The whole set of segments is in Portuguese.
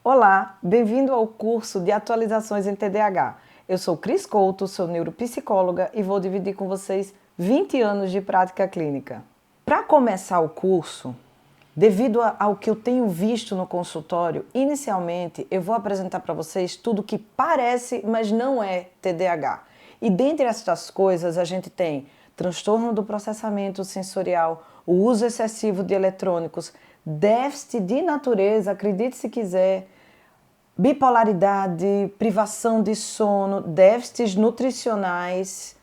Olá, bem-vindo ao curso de atualizações em TDAH. Eu sou Cris Couto, sou neuropsicóloga e vou dividir com vocês 20 anos de prática clínica. Para começar o curso, devido ao que eu tenho visto no consultório, inicialmente eu vou apresentar para vocês tudo que parece, mas não é TDAH. E dentre estas coisas a gente tem transtorno do processamento sensorial, o uso excessivo de eletrônicos, déficit de natureza, acredite se quiser, bipolaridade, privação de sono, déficits nutricionais,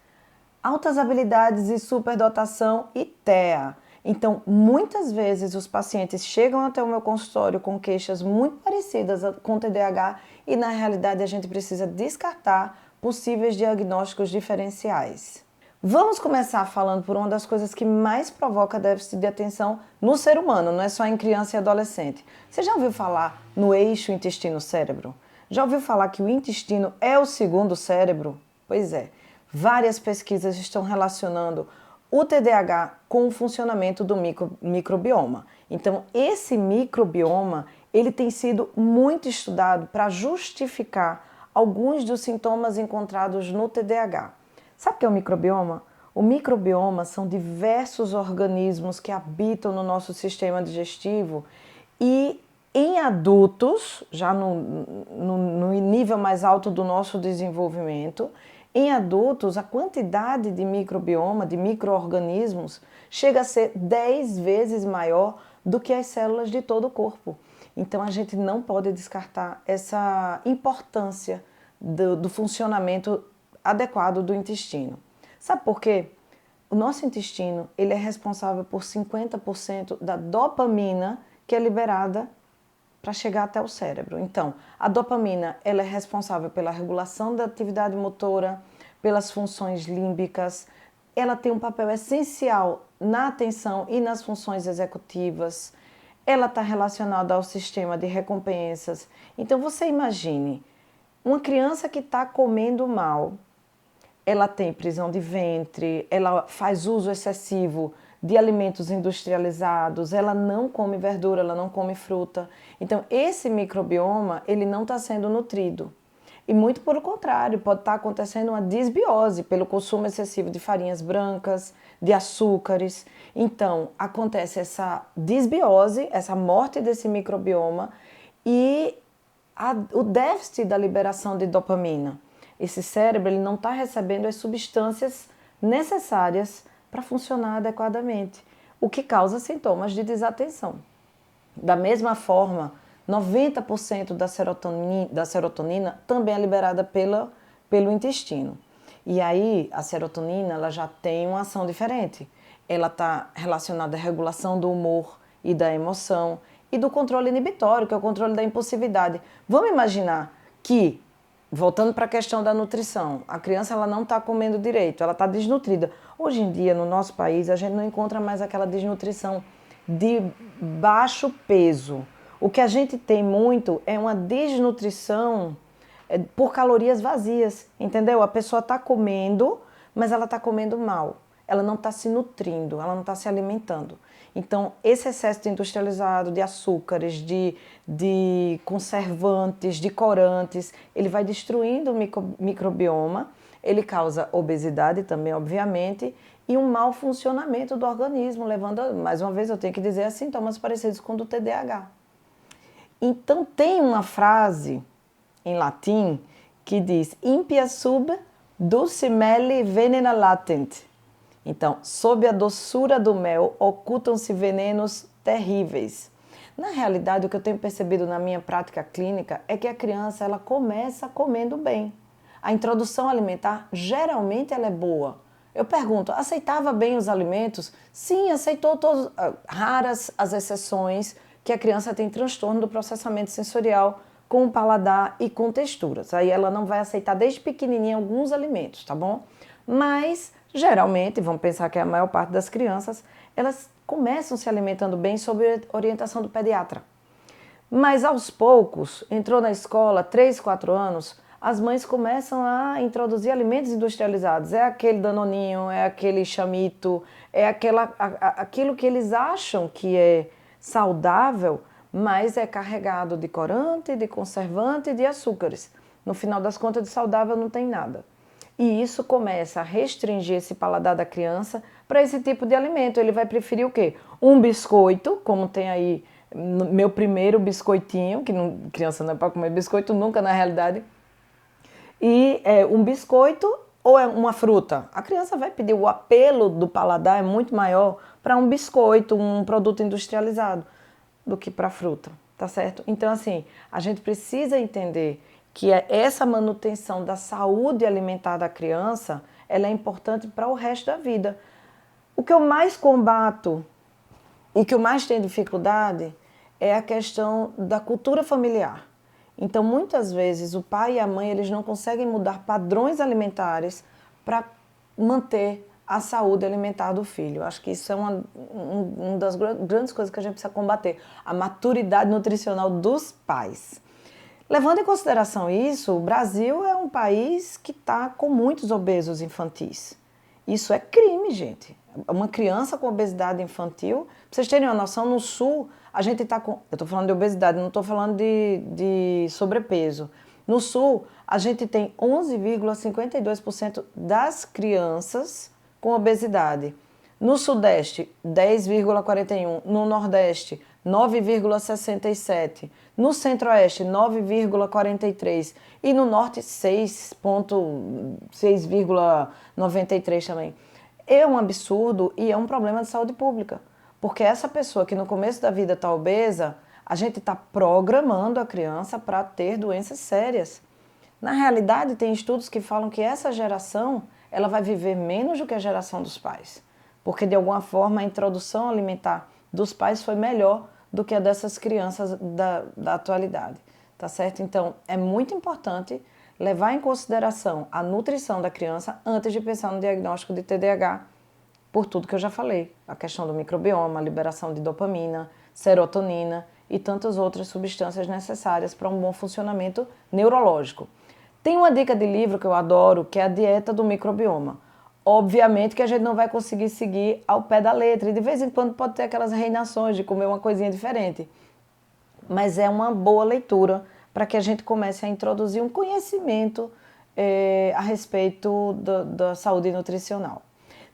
altas habilidades e superdotação e TEA. Então, muitas vezes os pacientes chegam até o meu consultório com queixas muito parecidas com TDAH e na realidade a gente precisa descartar possíveis diagnósticos diferenciais. Vamos começar falando por uma das coisas que mais provoca déficit de atenção no ser humano, não é só em criança e adolescente. Você já ouviu falar no eixo intestino-cérebro? Já ouviu falar que o intestino é o segundo cérebro? Pois é, várias pesquisas estão relacionando o TDAH com o funcionamento do microbioma. Então, esse microbioma, ele tem sido muito estudado para justificar alguns dos sintomas encontrados no TDAH. Sabe o que é o microbioma? O microbioma são diversos organismos que habitam no nosso sistema digestivo e em adultos, já no nível mais alto do nosso desenvolvimento, em adultos a quantidade de microbioma, de micro-organismos, chega a ser 10 vezes maior do que as células de todo o corpo. Então a gente não pode descartar essa importância do funcionamento adequado do intestino. Sabe por quê? O nosso intestino ele é responsável por 50% da dopamina que é liberada para chegar até o cérebro. Então, a dopamina ela é responsável pela regulação da atividade motora, pelas funções límbicas, ela tem um papel essencial na atenção e nas funções executivas, ela está relacionada ao sistema de recompensas. Então, você imagine, uma criança que está comendo mal, ela tem prisão de ventre, ela faz uso excessivo de alimentos industrializados, ela não come verdura, ela não come fruta. Então, esse microbioma, ele não está sendo nutrido. E muito pelo contrário, pode estar acontecendo uma disbiose pelo consumo excessivo de farinhas brancas, de açúcares. Então, acontece essa disbiose, essa morte desse microbioma e o déficit da liberação de dopamina. Esse cérebro ele não está recebendo as substâncias necessárias para funcionar adequadamente, o que causa sintomas de desatenção. Da mesma forma, 90% da serotonina também é liberada pelo intestino. E aí, a serotonina ela já tem uma ação diferente. Ela está relacionada à regulação do humor e da emoção e do controle inibitório, que é o controle da impulsividade. Vamos imaginar que, voltando para a questão da nutrição, a criança ela não está comendo direito, ela está desnutrida. Hoje em dia, no nosso país, a gente não encontra mais aquela desnutrição de baixo peso. O que a gente tem muito é uma desnutrição por calorias vazias, entendeu? A pessoa está comendo, mas ela está comendo mal. Ela não está se nutrindo, ela não está se alimentando. Então, esse excesso de industrializado, de açúcares, de conservantes, de corantes, ele vai destruindo o microbioma, ele causa obesidade também, obviamente, e um mau funcionamento do organismo, levando, mais uma vez eu tenho que dizer, a sintomas parecidos com o do TDAH. Então, tem uma frase em latim que diz impia sub dulcimeli venena latent. Então, sob a doçura do mel ocultam-se venenos terríveis. Na realidade, o que eu tenho percebido na minha prática clínica é que a criança ela começa comendo bem. A introdução alimentar, geralmente, ela é boa. Eu pergunto, aceitava bem os alimentos? Sim, aceitou todos. Raras as exceções que a criança tem transtorno do processamento sensorial com o paladar e com texturas. Aí ela não vai aceitar desde pequenininha alguns alimentos, tá bom? Mas, geralmente, vamos pensar que a maior parte das crianças, elas começam se alimentando bem sob orientação do pediatra. Mas, aos poucos, entrou na escola, 3, 4 anos, as mães começam a introduzir alimentos industrializados. É aquele danoninho, é aquele chamito, é aquilo que eles acham que é saudável, mas é carregado de corante, de conservante e de açúcares. No final das contas, de saudável não tem nada. E isso começa a restringir esse paladar da criança para esse tipo de alimento. Ele vai preferir o quê? Um biscoito, como tem aí meu primeiro biscoitinho, que não, criança não é para comer biscoito nunca na realidade, e um biscoito ou é uma fruta. A criança vai pedir, o apelo do paladar é muito maior para um biscoito, um produto industrializado, do que para fruta, tá certo? Então, assim, a gente precisa entender que essa manutenção da saúde alimentar da criança, ela é importante para o resto da vida. O que eu mais combato e que eu mais tenho dificuldade é a questão da cultura familiar. Então, muitas vezes, o pai e a mãe eles não conseguem mudar padrões alimentares para manter a saúde alimentar do filho. Acho que isso é uma das grandes coisas que a gente precisa combater, a maturidade nutricional dos pais. Levando em consideração isso, o Brasil é um país que está com muitos obesos infantis. Isso é crime, gente. Uma criança com obesidade infantil, para vocês terem uma noção, no Sul, a gente está com... Eu estou falando de obesidade, não estou falando de sobrepeso. No Sul, a gente tem 11,52% das crianças com obesidade. No Sudeste, 10,41%. No Nordeste, 9,67%. No Centro-Oeste, 9,43%. E no Norte, 6,93% também. É um absurdo e é um problema de saúde pública. Porque essa pessoa que no começo da vida está obesa, a gente está programando a criança para ter doenças sérias. Na realidade, tem estudos que falam que essa geração ela vai viver menos do que a geração dos pais. Porque, de alguma forma, a introdução alimentar dos pais foi melhor do que a dessas crianças da atualidade. Tá certo? Então, é muito importante levar em consideração a nutrição da criança antes de pensar no diagnóstico de TDAH, por tudo que eu já falei. A questão do microbioma, a liberação de dopamina, serotonina e tantas outras substâncias necessárias para um bom funcionamento neurológico. Tem uma dica de livro que eu adoro, que é a dieta do microbioma. Obviamente que a gente não vai conseguir seguir ao pé da letra e de vez em quando pode ter aquelas reinações de comer uma coisinha diferente. Mas é uma boa leitura para que a gente comece a introduzir um conhecimento a respeito da saúde nutricional.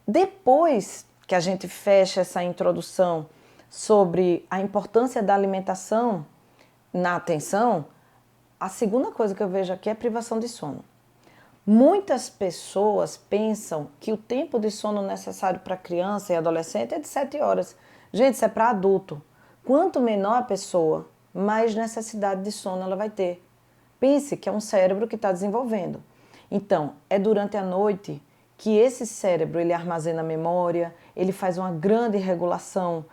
Depois que a gente fecha essa introdução sobre a importância da alimentação na atenção, a segunda coisa que eu vejo aqui é privação de sono. Muitas pessoas pensam que o tempo de sono necessário para criança e adolescente é de 7 horas. Gente, isso é para adulto. Quanto menor a pessoa, mais necessidade de sono ela vai ter. Pense que é um cérebro que está desenvolvendo. Então, é durante a noite que esse cérebro ele armazena memória, ele faz uma grande regulação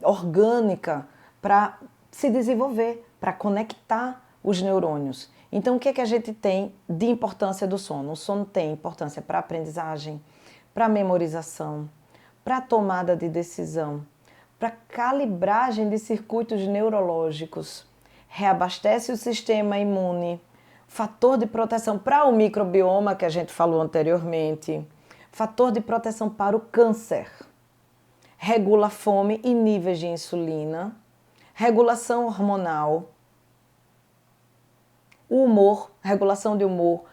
orgânica para se desenvolver, para conectar os neurônios. Então, o que é que a gente tem de importância do sono? O sono tem importância para a aprendizagem, para a memorização, para a tomada de decisão, para a calibragem de circuitos neurológicos, reabastece o sistema imune, fator de proteção para o microbioma, que a gente falou anteriormente, fator de proteção para o câncer, regula fome e níveis de insulina, regulação hormonal, o humor, regulação de humor,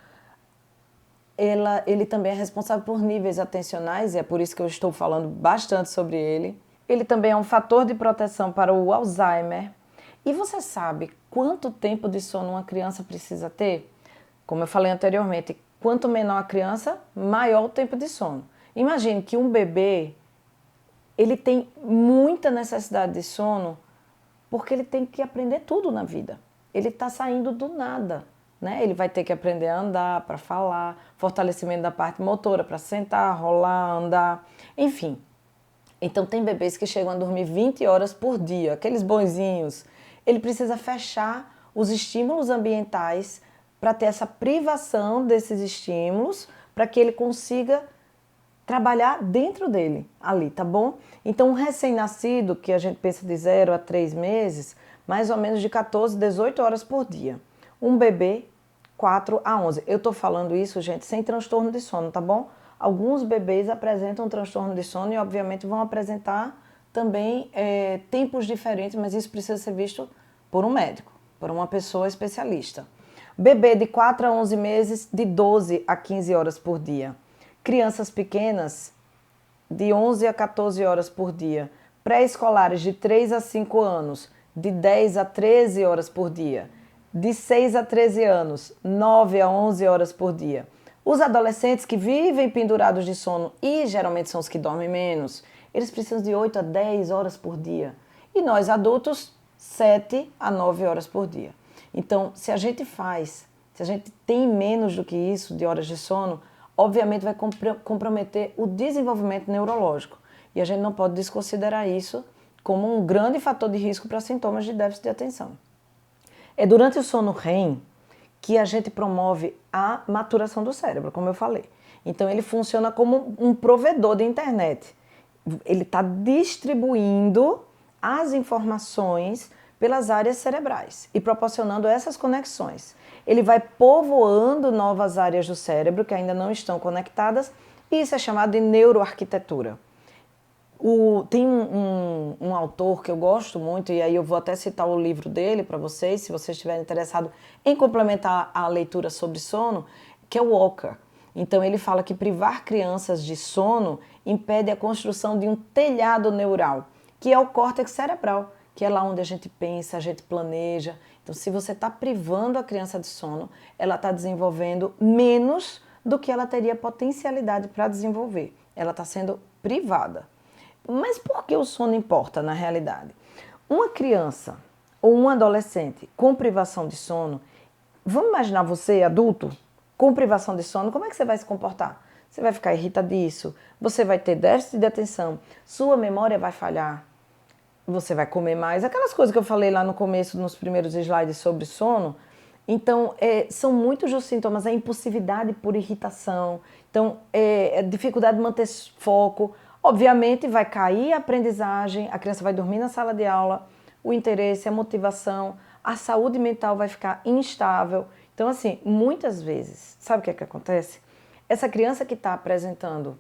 ele também é responsável por níveis atencionais, e é por isso que eu estou falando bastante sobre ele. Ele também é um fator de proteção para o Alzheimer. E você sabe quanto tempo de sono uma criança precisa ter? Como eu falei anteriormente, quanto menor a criança, maior o tempo de sono. Imagine que um bebê, ele tem muita necessidade de sono porque ele tem que aprender tudo na vida. Ele está saindo do nada, né? Ele vai ter que aprender a andar, para falar, fortalecimento da parte motora, para sentar, rolar, andar, enfim. Então tem bebês que chegam a dormir 20 horas por dia, aqueles bonzinhos. Ele precisa fechar os estímulos ambientais para ter essa privação desses estímulos, para que ele consiga trabalhar dentro dele, ali, tá bom? Então, um recém-nascido, que a gente pensa de 0 a 3 meses, mais ou menos de 14, 18 horas por dia. Um bebê, 4 a 11. Eu tô falando isso, gente, sem transtorno de sono, tá bom? Alguns bebês apresentam transtorno de sono e, obviamente, vão apresentar também tempos diferentes, mas isso precisa ser visto por um médico, por uma pessoa especialista. Bebê de 4 a 11 meses, de 12 a 15 horas por dia. Crianças pequenas, de 11 a 14 horas por dia. Pré-escolares, de 3 a 5 anos, de 10 a 13 horas por dia. De 6 a 13 anos, 9 a 11 horas por dia. Os adolescentes que vivem pendurados de sono, e geralmente são os que dormem menos, eles precisam de 8 a 10 horas por dia. E nós adultos, 7 a 9 horas por dia. Então, se a gente tem menos do que isso de horas de sono, obviamente vai comprometer o desenvolvimento neurológico. E a gente não pode desconsiderar isso como um grande fator de risco para sintomas de déficit de atenção. É durante o sono REM que a gente promove a maturação do cérebro, como eu falei. Então, ele funciona como um provedor de internet. Ele está distribuindo as informações pelas áreas cerebrais e proporcionando essas conexões. Ele vai povoando novas áreas do cérebro que ainda não estão conectadas e isso é chamado de neuroarquitetura. Tem um autor que eu gosto muito, e aí eu vou até citar o livro dele para vocês, se vocês estiverem interessados em complementar a leitura sobre sono, que é o Walker. Então ele fala que privar crianças de sono impede a construção de um telhado neural, que é o córtex cerebral, que é lá onde a gente pensa, a gente planeja. Então, se você está privando a criança de sono, ela está desenvolvendo menos do que ela teria potencialidade para desenvolver. Ela está sendo privada. Mas por que o sono importa na realidade? Uma criança ou um adolescente com privação de sono, vamos imaginar você, adulto, com privação de sono, como é que você vai se comportar? Você vai ficar irritadiço, você vai ter déficit de atenção, sua memória vai falhar, você vai comer mais, aquelas coisas que eu falei lá no começo, nos primeiros slides sobre sono. Então, são muitos os sintomas, a impulsividade por irritação, então, a dificuldade de manter foco. Obviamente, vai cair a aprendizagem, a criança vai dormir na sala de aula, o interesse, a motivação, a saúde mental vai ficar instável. Então, assim, muitas vezes, sabe o que é que acontece? Essa criança que está apresentando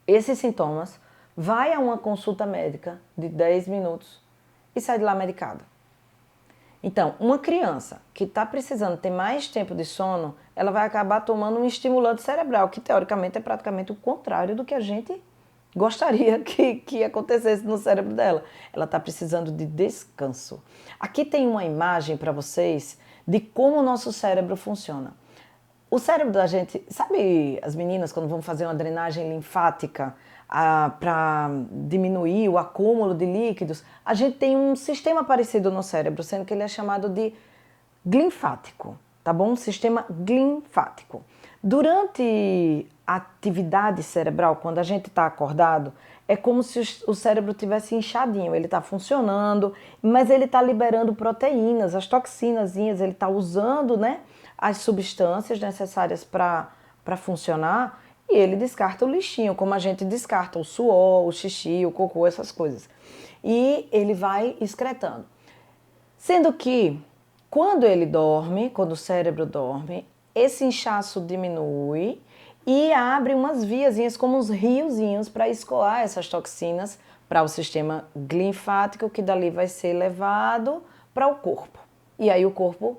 esses sintomas vai a uma consulta médica de 10 minutos e sai de lá medicada. Então, uma criança que está precisando ter mais tempo de sono, ela vai acabar tomando um estimulante cerebral, que teoricamente é praticamente o contrário do que a gente gostaria que acontecesse no cérebro dela. Ela está precisando de descanso. Aqui tem uma imagem para vocês de como o nosso cérebro funciona. O cérebro da gente, sabe as meninas quando vão fazer uma drenagem linfática para diminuir o acúmulo de líquidos? A gente tem um sistema parecido no cérebro, sendo que ele é chamado de glinfático, tá bom? Sistema glinfático. Durante a atividade cerebral, quando a gente está acordado, é como se o cérebro tivesse inchadinho, ele está funcionando, mas ele está liberando proteínas, as toxinazinhas, ele está usando, né, as substâncias necessárias para funcionar e ele descarta o lixinho, como a gente descarta o suor, o xixi, o cocô, essas coisas. E ele vai excretando. Sendo que quando ele dorme, quando o cérebro dorme, esse inchaço diminui e abre umas viazinhas, como uns riozinhos, para escoar essas toxinas para o sistema linfático, que dali vai ser levado para o corpo. E aí o corpo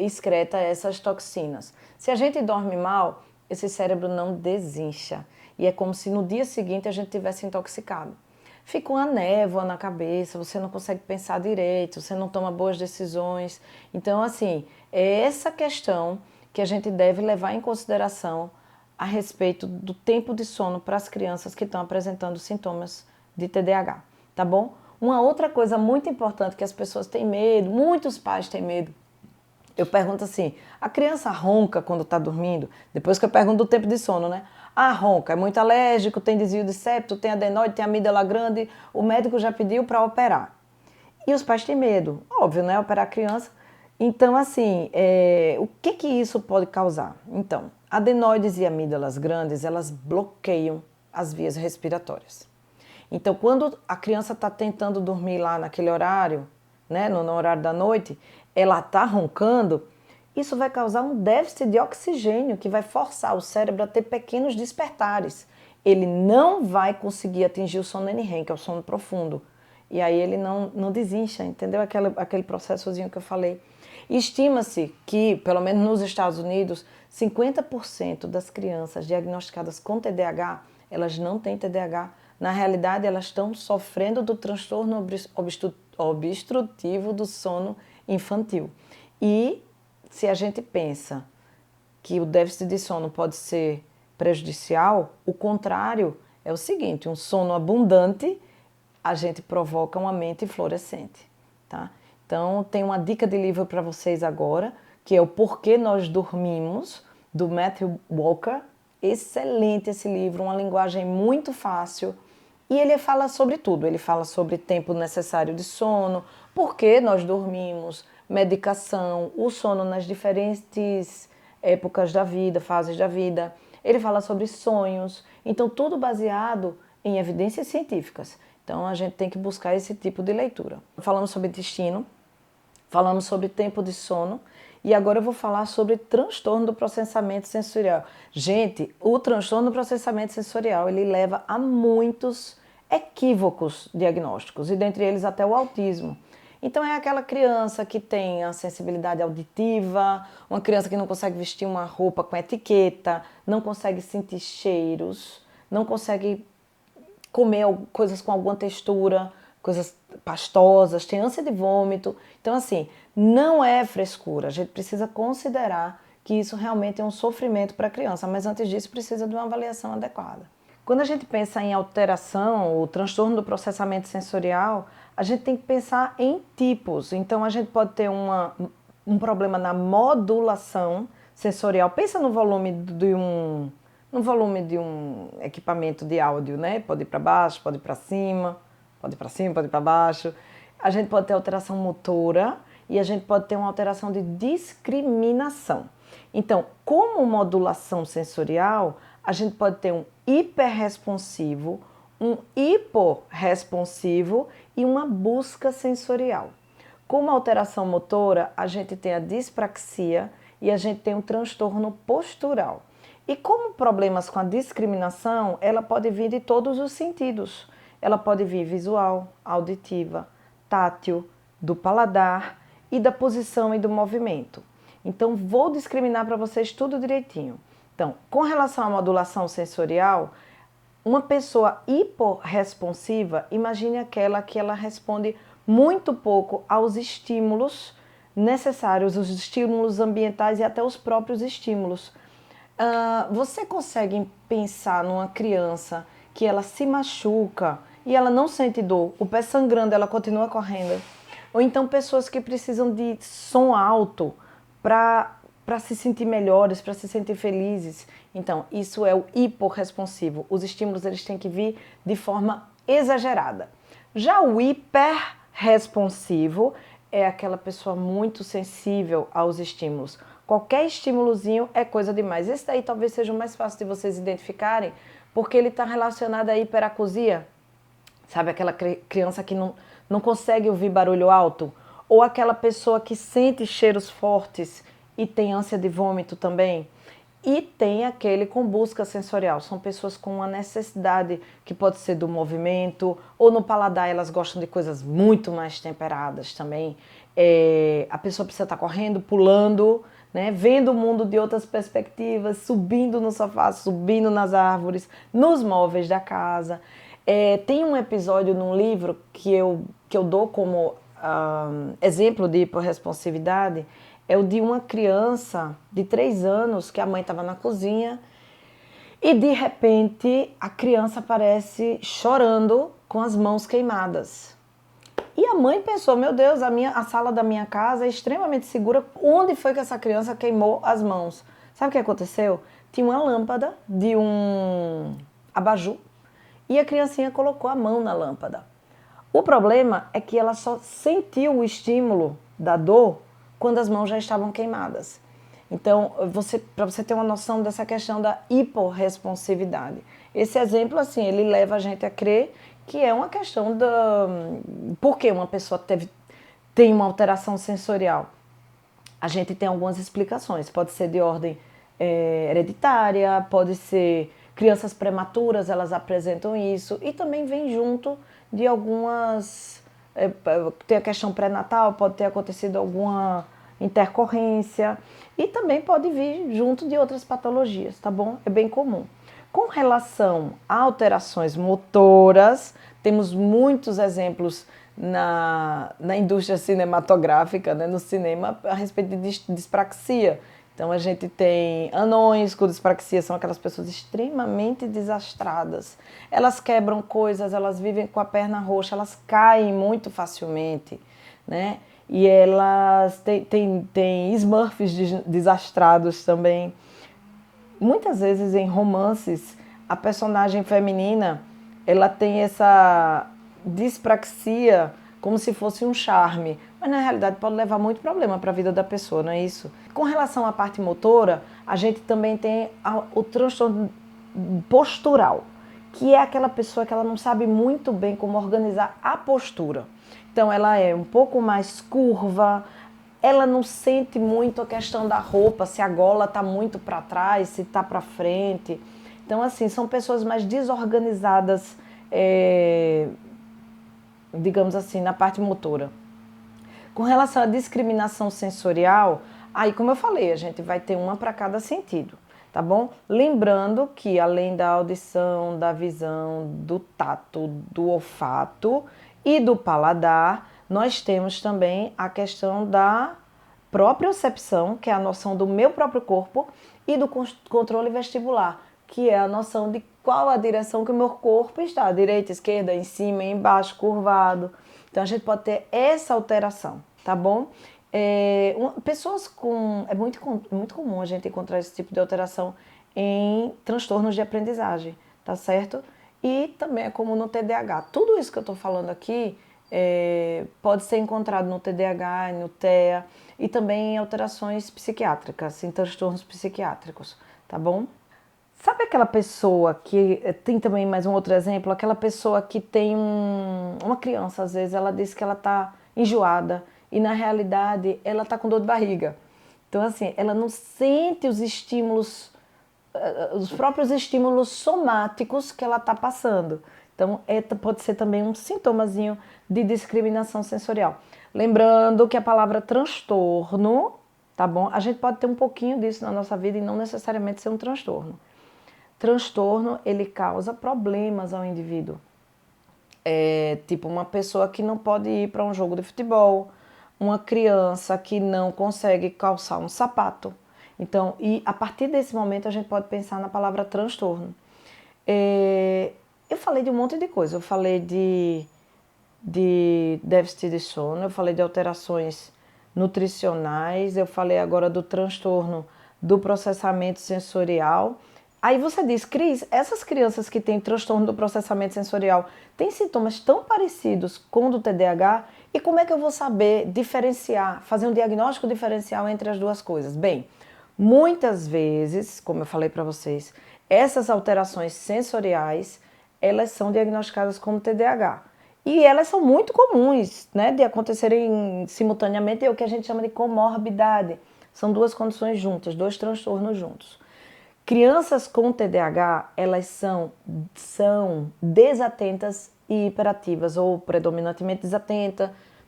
excreta essas toxinas. Se a gente dorme mal, esse cérebro não desincha. E é como se no dia seguinte a gente tivesse intoxicado. Fica uma névoa na cabeça, você não consegue pensar direito, você não toma boas decisões. Então, assim, é essa questão que a gente deve levar em consideração a respeito do tempo de sono para as crianças que estão apresentando sintomas de TDAH, tá bom? Uma outra coisa muito importante que as pessoas têm medo, muitos pais têm medo. Eu pergunto assim, a criança ronca quando está dormindo? Depois que eu pergunto do tempo de sono, né? Ah, ronca, é muito alérgico, tem desvio de septo, tem adenoide, tem amígdala grande, o médico já pediu para operar. E os pais têm medo, óbvio, né? Operar a criança. Então, assim, o que isso pode causar? Então, adenoides e amígdalas grandes, elas bloqueiam as vias respiratórias. Então, quando a criança está tentando dormir lá naquele horário, né, no horário da noite, ela está roncando, isso vai causar um déficit de oxigênio que vai forçar o cérebro a ter pequenos despertares. ele não vai conseguir atingir o sono NREM, que é o sono profundo. E aí ele não desincha, entendeu? Aquele processozinho que eu falei. Estima-se que, pelo menos nos Estados Unidos, 50% das crianças diagnosticadas com TDAH, elas não têm TDAH. Na realidade, elas estão sofrendo do transtorno obstrutivo do sono infantil. E se a gente pensa que o déficit de sono pode ser prejudicial, o contrário é o seguinte: um sono abundante, a gente provoca uma mente fluorescente, tá? Então, tem uma dica de livro para vocês agora, que é o Porquê Nós Dormimos, do Matthew Walker. Excelente esse livro, uma linguagem muito fácil. E ele fala sobre tudo, ele fala sobre tempo necessário de sono, por que nós dormimos, medicação, o sono nas diferentes épocas da vida, fases da vida. Ele fala sobre sonhos, então tudo baseado em evidências científicas. Então a gente tem que buscar esse tipo de leitura. Falamos sobre intestino, falamos sobre tempo de sono e agora eu vou falar sobre transtorno do processamento sensorial. Gente, o transtorno do processamento sensorial, ele leva a muitos equívocos diagnósticos e dentre eles até o autismo. Então é aquela criança que tem a sensibilidade auditiva, uma criança que não consegue vestir uma roupa com etiqueta, não consegue sentir cheiros, não consegue comer coisas com alguma textura, coisas pastosas, tem ânsia de vômito. Então, assim, não é frescura. A gente precisa considerar que isso realmente é um sofrimento para a criança, mas antes disso precisa de uma avaliação adequada. Quando a gente pensa em alteração ou transtorno do processamento sensorial, a gente tem que pensar em tipos. Então, a gente pode ter um problema na modulação sensorial. Pensa no volume de um equipamento de áudio, né? Pode ir para baixo, pode ir para cima, pode ir para baixo. A gente pode ter alteração motora e a gente pode ter uma alteração de discriminação. Então, como modulação sensorial, a gente pode ter um hiperresponsivo, um hiporresponsivo e uma busca sensorial. Como alteração motora, a gente tem a dispraxia e a gente tem um transtorno postural. E como problemas com a discriminação, ela pode vir de todos os sentidos. Ela pode vir visual, auditiva, tátil, do paladar e da posição e do movimento. Então, vou discriminar para vocês tudo direitinho. Então, com relação à modulação sensorial, uma pessoa hiporresponsiva, imagine aquela que ela responde muito pouco aos estímulos necessários, os estímulos ambientais e até os próprios estímulos. Você consegue pensar numa criança que ela se machuca e ela não sente dor, o pé sangrando, ela continua correndo? Ou então pessoas que precisam de som alto para se sentir melhores, para se sentir felizes. Então, isso é o hiporresponsivo. Os estímulos eles têm que vir de forma exagerada. Já o hiperresponsivo é aquela pessoa muito sensível aos estímulos. Qualquer estímulozinho é coisa demais. Esse daí talvez seja o mais fácil de vocês identificarem, porque ele está relacionado à hiperacusia. Sabe, aquela criança que não consegue ouvir barulho alto? Ou aquela pessoa que sente cheiros fortes e tem ânsia de vômito também? E tem aquele com busca sensorial. São pessoas com uma necessidade que pode ser do movimento, ou no paladar elas gostam de coisas muito mais temperadas também. A pessoa precisa estar correndo, pulando, né, vendo o mundo de outras perspectivas, subindo no sofá, subindo nas árvores, nos móveis da casa. Tem um episódio num livro que eu dou como exemplo de hiperresponsividade, é o de uma criança de 3 anos que a mãe estava na cozinha e de repente a criança aparece chorando com as mãos queimadas. E a mãe pensou, meu Deus, a sala da minha casa é extremamente segura, onde foi que essa criança queimou as mãos? Sabe o que aconteceu? Tinha uma lâmpada de um abajur e a criancinha colocou a mão na lâmpada. O problema é que ela só sentiu o estímulo da dor quando as mãos já estavam queimadas. Então, para você ter uma noção dessa questão da hiporresponsividade. Esse exemplo, assim, ele leva a gente a crer que é uma questão por que uma pessoa tem uma alteração sensorial. A gente tem algumas explicações. Pode ser de ordem hereditária, pode ser Crianças prematuras, elas apresentam isso e também vem junto de algumas... tem a questão pré-natal, pode ter acontecido alguma intercorrência e também pode vir junto de outras patologias, tá bom? É bem comum. Com relação a alterações motoras, temos muitos exemplos na indústria cinematográfica, né, no cinema, a respeito de dispraxia. Então a gente tem anões com dispraxia, são aquelas pessoas extremamente desastradas. Elas quebram coisas, elas vivem com a perna roxa, elas caem muito facilmente, né? E elas têm Smurfs desastrados também. Muitas vezes em romances, a personagem feminina, ela tem essa dispraxia como se fosse um charme, mas na realidade pode levar muito problema para a vida da pessoa, não é isso? Com relação à parte motora, a gente também tem o transtorno postural, que é aquela pessoa que ela não sabe muito bem como organizar a postura. Então ela é um pouco mais curva, ela não sente muito a questão da roupa, se a gola está muito para trás, se está para frente. Então, assim, são pessoas mais desorganizadas, digamos assim, na parte motora. Com relação à discriminação sensorial, aí, como eu falei, a gente vai ter uma para cada sentido, tá bom? Lembrando que, além da audição, da visão, do tato, do olfato e do paladar, nós temos também a questão da propriocepção, que é a noção do meu próprio corpo, e do controle vestibular, que é a noção de qual a direção que o meu corpo está, direita, esquerda, em cima, embaixo, curvado. Então a gente pode ter essa alteração, tá bom? Pessoas com... É muito comum a gente encontrar esse tipo de alteração em transtornos de aprendizagem, tá certo? E também é comum no TDAH. Tudo isso que eu estou falando aqui pode ser encontrado no TDAH, no TEA e também em alterações psiquiátricas, em transtornos psiquiátricos, tá bom? Sabe aquela pessoa que... Tem também mais um outro exemplo, aquela pessoa que tem uma criança, às vezes, ela diz que ela está enjoada e na realidade ela está com dor de barriga. Então, assim, ela não sente os estímulos, os próprios estímulos somáticos que ela está passando. Então, pode ser também um sintomazinho de discriminação sensorial. Lembrando que a palavra transtorno, tá bom? A gente pode ter um pouquinho disso na nossa vida e não necessariamente ser um transtorno. Transtorno, ele causa problemas ao indivíduo. Tipo uma pessoa que não pode ir para um jogo de futebol, uma criança que não consegue calçar um sapato. Então, e a partir desse momento a gente pode pensar na palavra transtorno. Eu falei de um monte de coisa, eu falei de déficit de sono, eu falei de alterações nutricionais, eu falei agora do transtorno do processamento sensorial. Aí você diz, Cris, essas crianças que têm transtorno do processamento sensorial têm sintomas tão parecidos com o do TDAH? E como é que eu vou saber diferenciar, fazer um diagnóstico diferencial entre as duas coisas? Bem, muitas vezes, como eu falei para vocês, essas alterações sensoriais, elas são diagnosticadas como TDAH. E elas são muito comuns, né, de acontecerem simultaneamente, é o que a gente chama de comorbidade. São duas condições juntas, dois transtornos juntos. Crianças com TDAH, elas são desatentas e hiperativas, ou predominantemente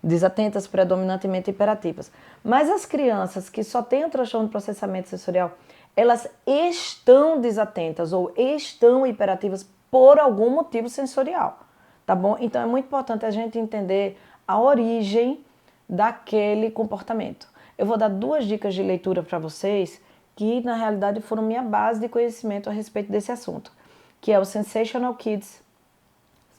desatentas, predominantemente hiperativas. Mas as crianças que só têm o transtorno de processamento sensorial, elas estão desatentas ou estão hiperativas por algum motivo sensorial, tá bom? Então é muito importante a gente entender a origem daquele comportamento. Eu vou dar 2 dicas de leitura para vocês que na realidade foram minha base de conhecimento a respeito desse assunto, que é o Sensational Kids.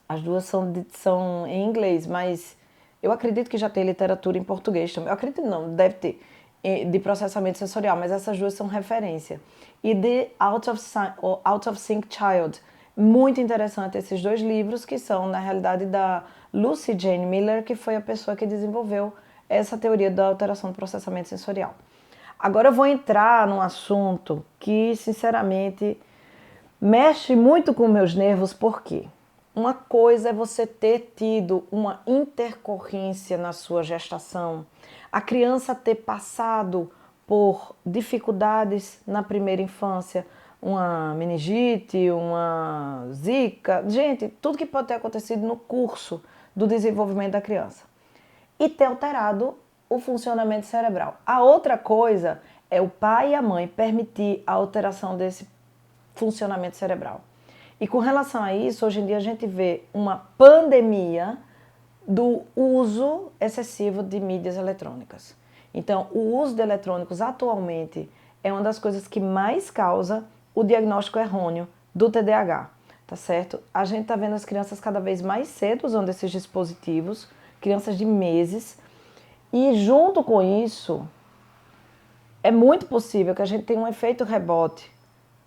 As duas são em inglês, mas eu acredito que já tem literatura em português também. Eu acredito não, deve ter, de processamento sensorial, mas essas duas são referência. E The Out of Sync Child. Muito interessante esses 2 livros, que são, na realidade, da Lucy Jane Miller, que foi a pessoa que desenvolveu essa teoria da alteração do processamento sensorial. Agora eu vou entrar num assunto que, sinceramente, mexe muito com meus nervos, porque uma coisa é você ter tido uma intercorrência na sua gestação, a criança ter passado por dificuldades na primeira infância, uma meningite, uma zika, gente, tudo que pode ter acontecido no curso do desenvolvimento da criança. E ter alterado o funcionamento cerebral. A outra coisa é o pai e a mãe permitir a alteração desse funcionamento cerebral. E com relação a isso, hoje em dia a gente vê uma pandemia do uso excessivo de mídias eletrônicas. Então, o uso de eletrônicos atualmente é uma das coisas que mais causa o diagnóstico errôneo do TDAH, tá certo? A gente tá vendo as crianças cada vez mais cedo usando esses dispositivos, crianças de meses, e junto com isso, é muito possível que a gente tenha um efeito rebote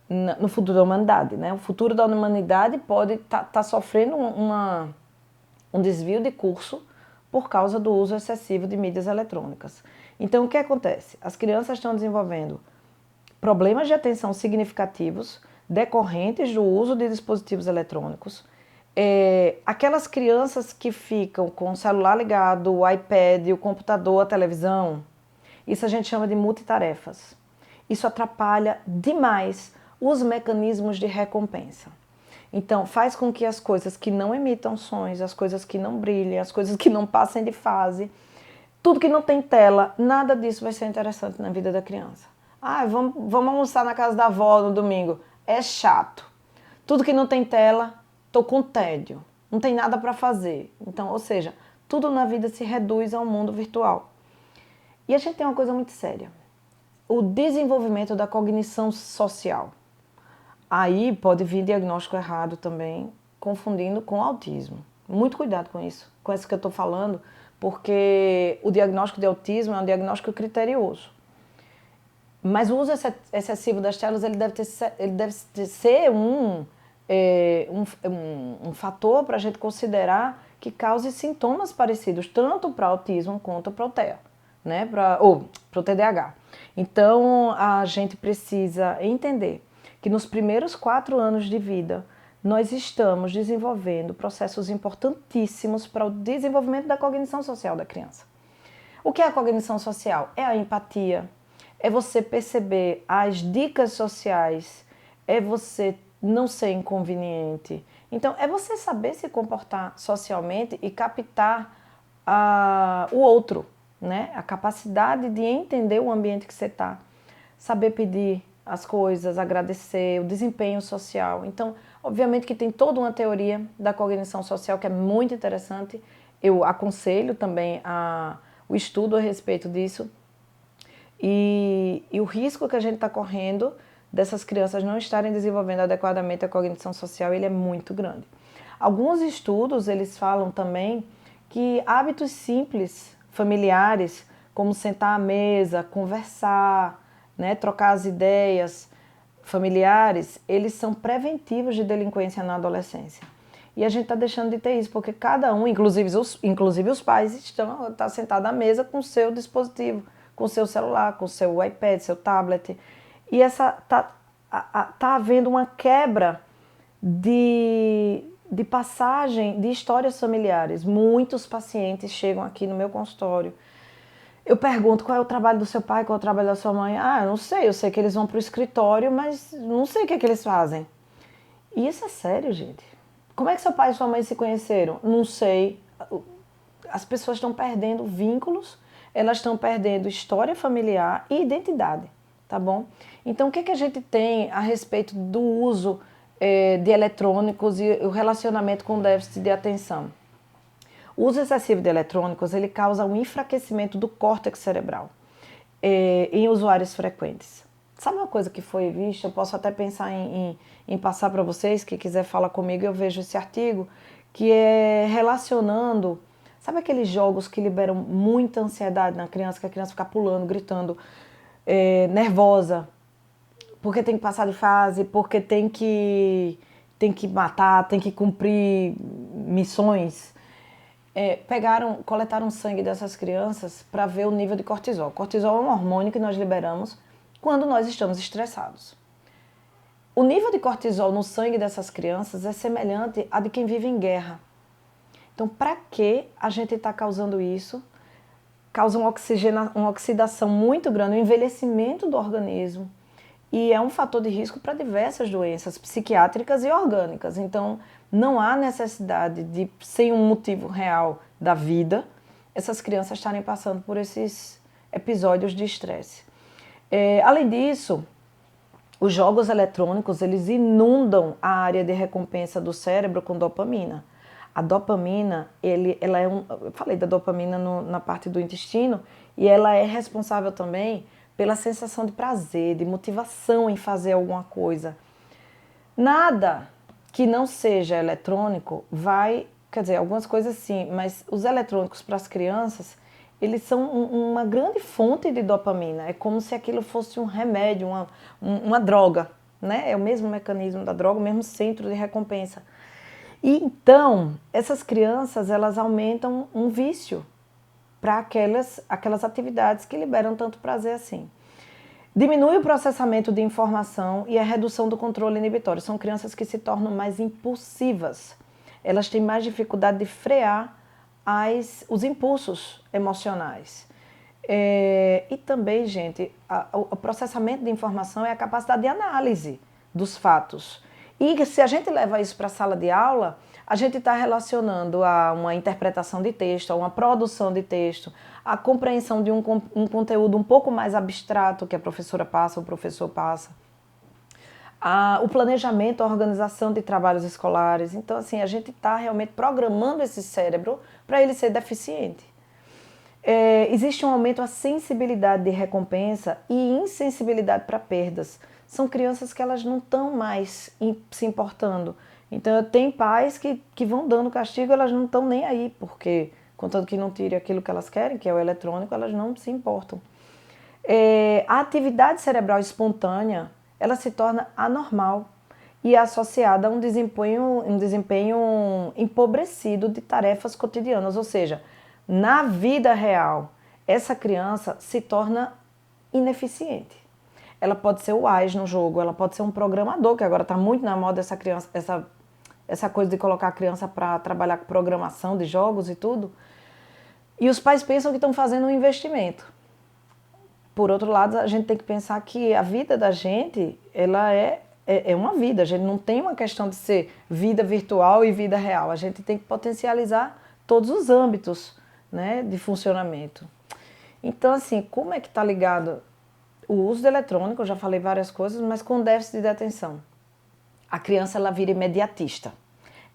no futuro da humanidade, né? O futuro da humanidade pode estar sofrendo um desvio de curso por causa do uso excessivo de mídias eletrônicas. Então, o que acontece? As crianças estão desenvolvendo problemas de atenção significativos decorrentes do uso de dispositivos eletrônicos. Aquelas crianças que ficam com o celular ligado, o iPad, o computador, a televisão, isso a gente chama de multitarefas. Isso atrapalha demais os mecanismos de recompensa. Então, faz com que as coisas que não emitam sons, as coisas que não brilhem, as coisas que não passem de fase, tudo que não tem tela, nada disso vai ser interessante na vida da criança. Vamos almoçar na casa da avó no domingo. É chato. Tudo que não tem tela, tô com tédio. Não tem nada para fazer. Então, ou seja, tudo na vida se reduz ao mundo virtual. E a gente tem uma coisa muito séria. O desenvolvimento da cognição social. Aí pode vir diagnóstico errado também, confundindo com autismo. Muito cuidado com isso que eu estou falando, porque o diagnóstico de autismo é um diagnóstico criterioso. Mas o uso excessivo das telas ele deve ser um fator para a gente considerar que cause sintomas parecidos, tanto para autismo quanto para o TEA, né? Para o TDAH. Então, a gente precisa entender que nos primeiros 4 anos de vida, nós estamos desenvolvendo processos importantíssimos para o desenvolvimento da cognição social da criança. O que é a cognição social? É a empatia, é você perceber as dicas sociais, é você não ser inconveniente. Então, é você saber se comportar socialmente e captar o outro, né? A capacidade de entender o ambiente que você está, saber pedir as coisas, agradecer, o desempenho social. Então, obviamente que tem toda uma teoria da cognição social que é muito interessante. Eu aconselho também o estudo a respeito disso. E o risco que a gente está correndo dessas crianças não estarem desenvolvendo adequadamente a cognição social, ele é muito grande. Alguns estudos, eles falam também que hábitos simples, familiares, como sentar à mesa, conversar, né, trocar as ideias familiares, eles são preventivos de delinquência na adolescência. E a gente está deixando de ter isso, porque cada um, inclusive os pais, estão sentados à mesa com o seu dispositivo, com o seu celular, com o seu iPad, seu tablet. E tá havendo uma quebra de passagem de histórias familiares. Muitos pacientes chegam aqui no meu consultório. Eu pergunto qual é o trabalho do seu pai, qual é o trabalho da sua mãe. Eu não sei, eu sei que eles vão para o escritório, mas não sei o que é que eles fazem. E isso é sério, gente. Como é que seu pai e sua mãe se conheceram? Não sei. As pessoas estão perdendo vínculos, elas estão perdendo história familiar e identidade, tá bom? Então, o que a gente tem a respeito do uso de eletrônicos e o relacionamento com o déficit de atenção? O uso excessivo de eletrônicos, ele causa um enfraquecimento do córtex cerebral em usuários frequentes. Sabe uma coisa que foi vista? Eu posso até pensar em passar para vocês, que quiser falar comigo, eu vejo esse artigo, que é relacionando, sabe aqueles jogos que liberam muita ansiedade na criança, que a criança fica pulando, gritando, nervosa, porque tem que passar de fase, porque tem que matar, tem que cumprir missões. Coletaram sangue dessas crianças para ver o nível de cortisol. Cortisol é um hormônio que nós liberamos quando nós estamos estressados. O nível de cortisol no sangue dessas crianças é semelhante a de quem vive em guerra. Então, para que a gente está causando isso? Causa uma oxidação muito grande, um envelhecimento do organismo e é um fator de risco para diversas doenças psiquiátricas e orgânicas. Então, não há necessidade de, sem um motivo real da vida, essas crianças estarem passando por esses episódios de estresse. Além disso, os jogos eletrônicos, eles inundam a área de recompensa do cérebro com dopamina. A dopamina, ela é eu falei da dopamina na parte do intestino, e ela é responsável também pela sensação de prazer, de motivação em fazer alguma coisa. Nada que não seja eletrônico vai, quer dizer, algumas coisas sim, mas os eletrônicos para as crianças, eles são uma grande fonte de dopamina. É como se aquilo fosse um remédio, uma droga, né? É o mesmo mecanismo da droga, o mesmo centro de recompensa. E então, essas crianças, elas aumentam um vício para aquelas atividades que liberam tanto prazer assim. Diminui o processamento de informação e a redução do controle inibitório. São crianças que se tornam mais impulsivas. Elas têm mais dificuldade de frear os impulsos emocionais. E também, gente, o processamento de informação é a capacidade de análise dos fatos. E se a gente leva isso para a sala de aula, a gente está relacionando a uma interpretação de texto, a uma produção de texto, a compreensão de um conteúdo um pouco mais abstrato que a professora passa, o professor passa, o planejamento, a organização de trabalhos escolares. Então, assim, a gente está realmente programando esse cérebro para ele ser deficiente. Existe um aumento da sensibilidade de recompensa e insensibilidade para perdas. São crianças que elas não estão mais se importando. Então, tem pais que vão dando castigo, elas não estão nem aí, porque, contanto que não tire aquilo que elas querem, que é o eletrônico, elas não se importam. A atividade cerebral espontânea, ela se torna anormal e é associada a um desempenho empobrecido de tarefas cotidianas, ou seja, na vida real, essa criança se torna ineficiente. Ela pode ser o AIS no jogo, ela pode ser um programador, que agora está muito na moda essa coisa de colocar a criança para trabalhar com programação de jogos e tudo. E os pais pensam que estão fazendo um investimento. Por outro lado, a gente tem que pensar que a vida da gente, ela é uma vida. A gente não tem uma questão de ser vida virtual e vida real. A gente tem que potencializar todos os âmbitos, né, de funcionamento. Então, assim, como é que está ligado o uso do eletrônico? Eu já falei várias coisas, mas com déficit de atenção. A criança, ela vira imediatista.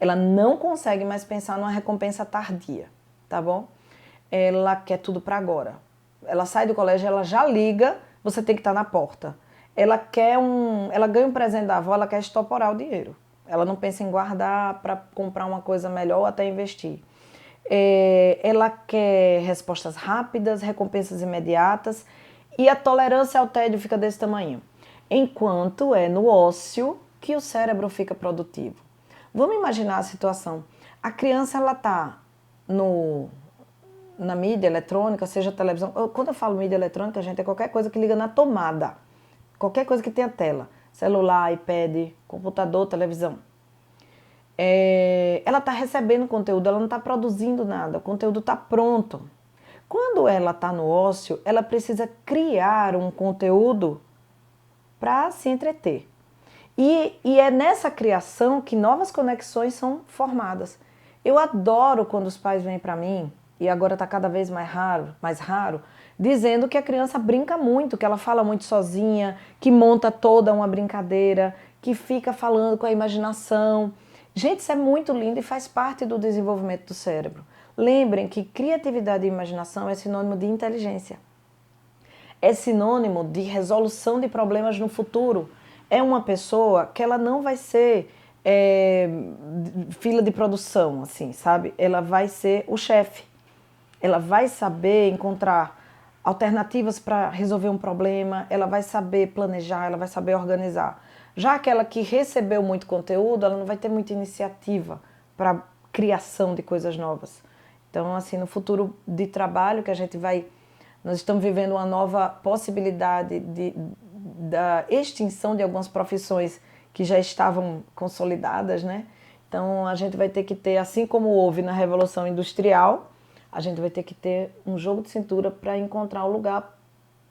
Ela não consegue mais pensar numa recompensa tardia, tá bom? Ela quer tudo para agora. Ela sai do colégio, ela já liga, você tem que estar na porta. Ela ganha um presente da avó, ela quer estoporar o dinheiro. Ela não pensa em guardar para comprar uma coisa melhor ou até investir. Ela quer respostas rápidas, recompensas imediatas, e a tolerância ao tédio fica desse tamanho. Enquanto é no ócio que o cérebro fica produtivo. Vamos imaginar a situação. A criança, ela está na mídia eletrônica, seja televisão. Quando eu falo mídia eletrônica, gente, é qualquer coisa que liga na tomada. Qualquer coisa que tenha tela. Celular, iPad, computador, televisão. Ela está recebendo conteúdo, ela não está produzindo nada, o conteúdo está pronto. Quando ela está no ócio, ela precisa criar um conteúdo para se entreter. E é nessa criação que novas conexões são formadas. Eu adoro quando os pais vêm para mim, e agora está cada vez mais raro, dizendo que a criança brinca muito, que ela fala muito sozinha, que monta toda uma brincadeira, que fica falando com a imaginação. Gente, isso é muito lindo e faz parte do desenvolvimento do cérebro. Lembrem que criatividade e imaginação é sinônimo de inteligência. É sinônimo de resolução de problemas no futuro. É uma pessoa que ela não vai ser fila de produção, assim, sabe? Ela vai ser o chefe. Ela vai saber encontrar alternativas para resolver um problema, ela vai saber planejar, ela vai saber organizar. Já aquela que recebeu muito conteúdo, ela não vai ter muita iniciativa para criação de coisas novas. Então, assim, no futuro de trabalho que nós estamos vivendo uma nova possibilidade da extinção de algumas profissões que já estavam consolidadas, né? Então, a gente vai ter que ter, assim como houve na Revolução Industrial, a gente vai ter que ter um jogo de cintura para encontrar um lugar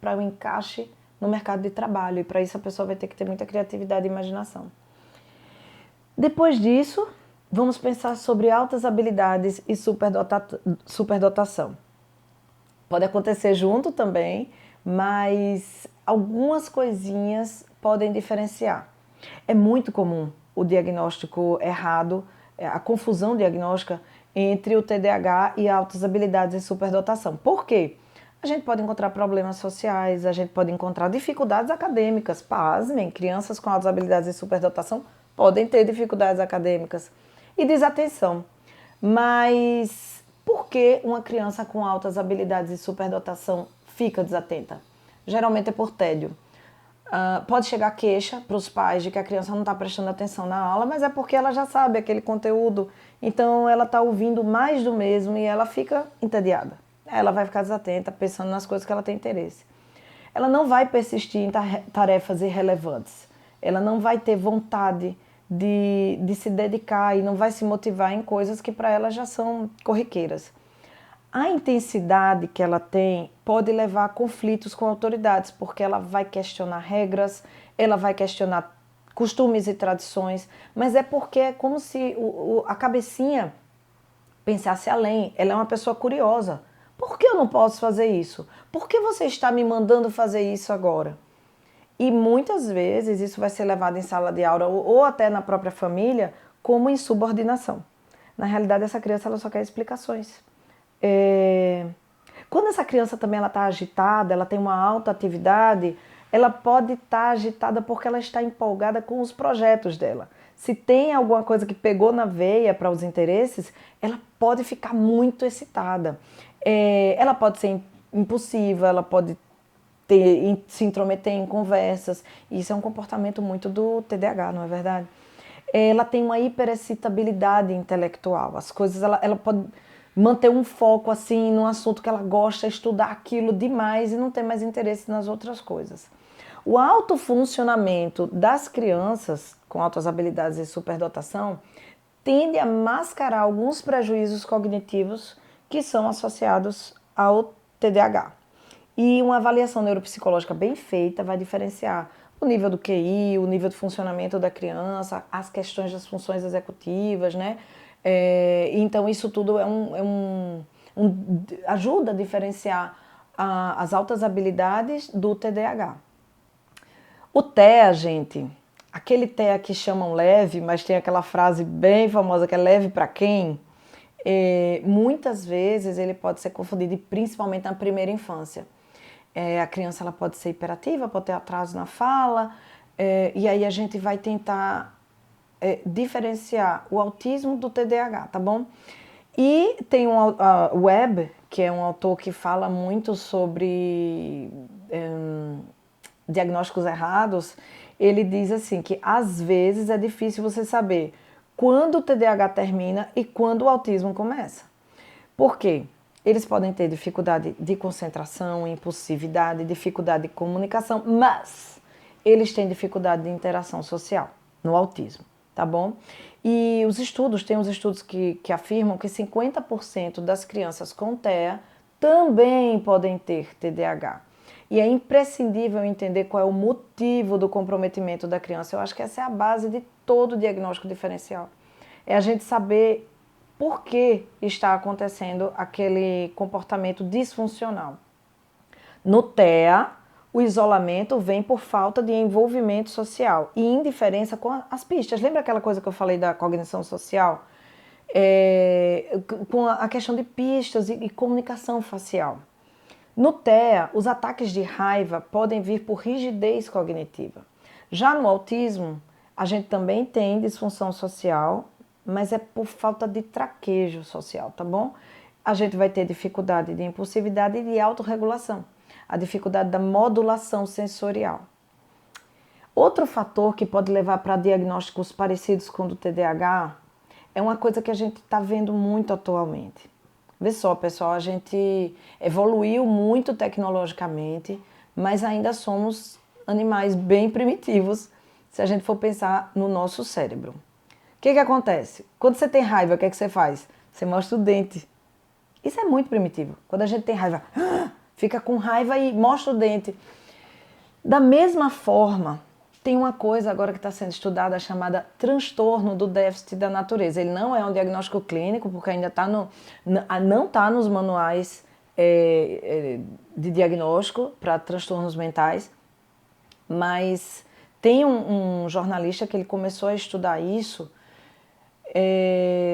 para o encaixe no mercado de trabalho. E para isso a pessoa vai ter que ter muita criatividade e imaginação. Depois disso, vamos pensar sobre altas habilidades e superdotação. Pode acontecer junto também, mas algumas coisinhas podem diferenciar. É muito comum o diagnóstico errado, a confusão diagnóstica entre o TDAH e altas habilidades e superdotação. Por quê? A gente pode encontrar problemas sociais, a gente pode encontrar dificuldades acadêmicas. Pasmem, crianças com altas habilidades e superdotação podem ter dificuldades acadêmicas e desatenção. Mas por que uma criança com altas habilidades e superdotação fica desatenta? Geralmente é por tédio. Pode chegar queixa para os pais de que a criança não está prestando atenção na aula, mas é porque ela já sabe aquele conteúdo, então ela está ouvindo mais do mesmo e ela fica entediada. Ela vai ficar desatenta, pensando nas coisas que ela tem interesse. Ela não vai persistir em tarefas irrelevantes, ela não vai ter vontade de se dedicar e não vai se motivar em coisas que para ela já são corriqueiras. A intensidade que ela tem pode levar a conflitos com autoridades, porque ela vai questionar regras, ela vai questionar costumes e tradições, mas é porque é como se a cabecinha pensasse além. Ela é uma pessoa curiosa. Por que eu não posso fazer isso? Por que você está me mandando fazer isso agora? E muitas vezes isso vai ser levado em sala de aula ou até na própria família como insubordinação. Na realidade, essa criança ela só quer explicações. Quando essa criança também está agitada, ela tem uma alta atividade, ela pode estar agitada porque ela está empolgada com os projetos dela. Se tem alguma coisa que pegou na veia para os interesses, ela pode ficar muito excitada. Ela pode ser impulsiva, ela pode se intrometer em conversas. Isso é um comportamento muito do TDAH, não é verdade? Ela tem uma hiperexcitabilidade intelectual. As coisas, ela pode manter um foco assim num assunto que ela gosta, estudar aquilo demais e não ter mais interesse nas outras coisas. O alto funcionamento das crianças com altas habilidades e superdotação tende a mascarar alguns prejuízos cognitivos que são associados ao TDAH. E uma avaliação neuropsicológica bem feita vai diferenciar o nível do QI, o nível de funcionamento da criança, as questões das funções executivas, né? Então isso tudo ajuda a diferenciar as altas habilidades do TDAH. O TEA, gente, aquele TEA que chamam leve, mas tem aquela frase bem famosa que é leve para quem? Muitas vezes ele pode ser confundido, principalmente na primeira infância. A criança ela pode ser hiperativa, pode ter atraso na fala, e aí a gente vai tentar diferenciar o autismo do TDAH, tá bom? E tem o Webb, que é um autor que fala muito sobre diagnósticos errados. Ele diz assim que às vezes é difícil você saber quando o TDAH termina e quando o autismo começa. Por quê? Eles podem ter dificuldade de concentração, impulsividade, dificuldade de comunicação, mas eles têm dificuldade de interação social no autismo, tá bom? E tem uns estudos que afirmam que 50% das crianças com TEA também podem ter TDAH. E é imprescindível entender qual é o motivo do comprometimento da criança. Eu acho que essa é a base de todo diagnóstico diferencial. É a gente saber por que está acontecendo aquele comportamento disfuncional. No TEA, o isolamento vem por falta de envolvimento social e indiferença com as pistas. Lembra aquela coisa que eu falei da cognição social? Com a questão de pistas e comunicação facial. No TEA, os ataques de raiva podem vir por rigidez cognitiva. Já no autismo, a gente também tem disfunção social, mas é por falta de traquejo social, tá bom? A gente vai ter dificuldade de impulsividade e de autorregulação, a dificuldade da modulação sensorial. Outro fator que pode levar para diagnósticos parecidos com o do TDAH é uma coisa que a gente está vendo muito atualmente. Vê só, pessoal, a gente evoluiu muito tecnologicamente, mas ainda somos animais bem primitivos se a gente for pensar no nosso cérebro. O que acontece? Quando você tem raiva, o que você faz? Você mostra o dente. Isso é muito primitivo. Quando a gente tem raiva, fica com raiva e mostra o dente. Da mesma forma, tem uma coisa agora que está sendo estudada chamada transtorno do déficit da natureza. Ele não é um diagnóstico clínico, porque ainda não está nos manuais de diagnóstico para transtornos mentais, mas tem um jornalista que ele começou a estudar isso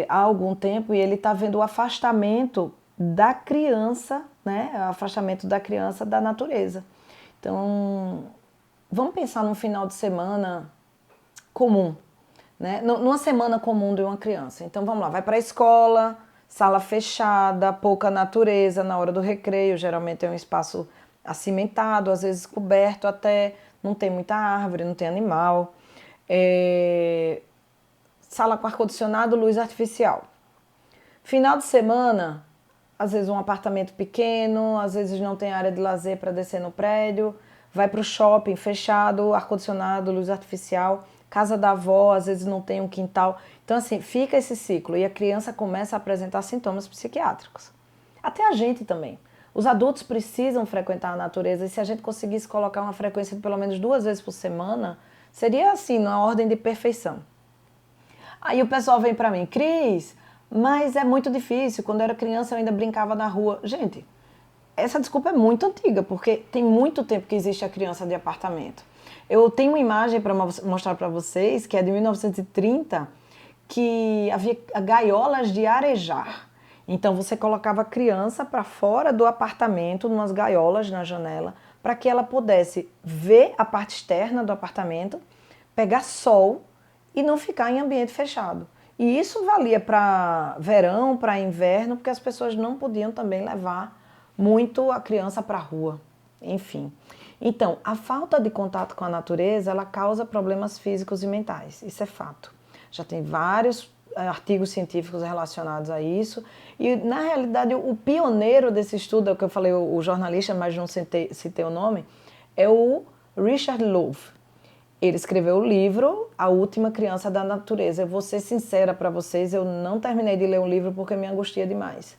há algum tempo e ele está vendo o afastamento da criança, né? O afastamento da criança da natureza. Então, vamos pensar num final de semana comum, né? Numa semana comum de uma criança. Então, vamos lá, vai para a escola, sala fechada, pouca natureza na hora do recreio, geralmente é um espaço acimentado, às vezes coberto até, não tem muita árvore, não tem animal. Sala com ar-condicionado, luz artificial. Final de semana, às vezes um apartamento pequeno, às vezes não tem área de lazer para descer no prédio, vai para o shopping fechado, ar-condicionado, luz artificial, casa da avó, às vezes não tem um quintal. Então, assim, fica esse ciclo e a criança começa a apresentar sintomas psiquiátricos. Até a gente também. Os adultos precisam frequentar a natureza e se a gente conseguisse colocar uma frequência de pelo menos 2 vezes por semana, seria assim, numa ordem de perfeição. Aí o pessoal vem para mim, Cris, mas é muito difícil, quando eu era criança eu ainda brincava na rua. Gente, essa desculpa é muito antiga, porque tem muito tempo que existe a criança de apartamento. Eu tenho uma imagem para mostrar para vocês, que é de 1930, que havia gaiolas de arejar. Então você colocava a criança para fora do apartamento, umas gaiolas na janela, para que ela pudesse ver a parte externa do apartamento, pegar sol e não ficar em ambiente fechado. E isso valia para verão, para inverno, porque as pessoas não podiam também levar muito a criança para a rua, enfim. Então, a falta de contato com a natureza, ela causa problemas físicos e mentais, isso é fato. Já tem vários artigos científicos relacionados a isso, e na realidade o pioneiro desse estudo, é o que eu falei, o jornalista, mas não citei o nome, é o Richard Louv. Ele escreveu o livro A Última Criança da Natureza. Eu vou ser sincera para vocês, eu não terminei de ler o livro porque me angustia demais.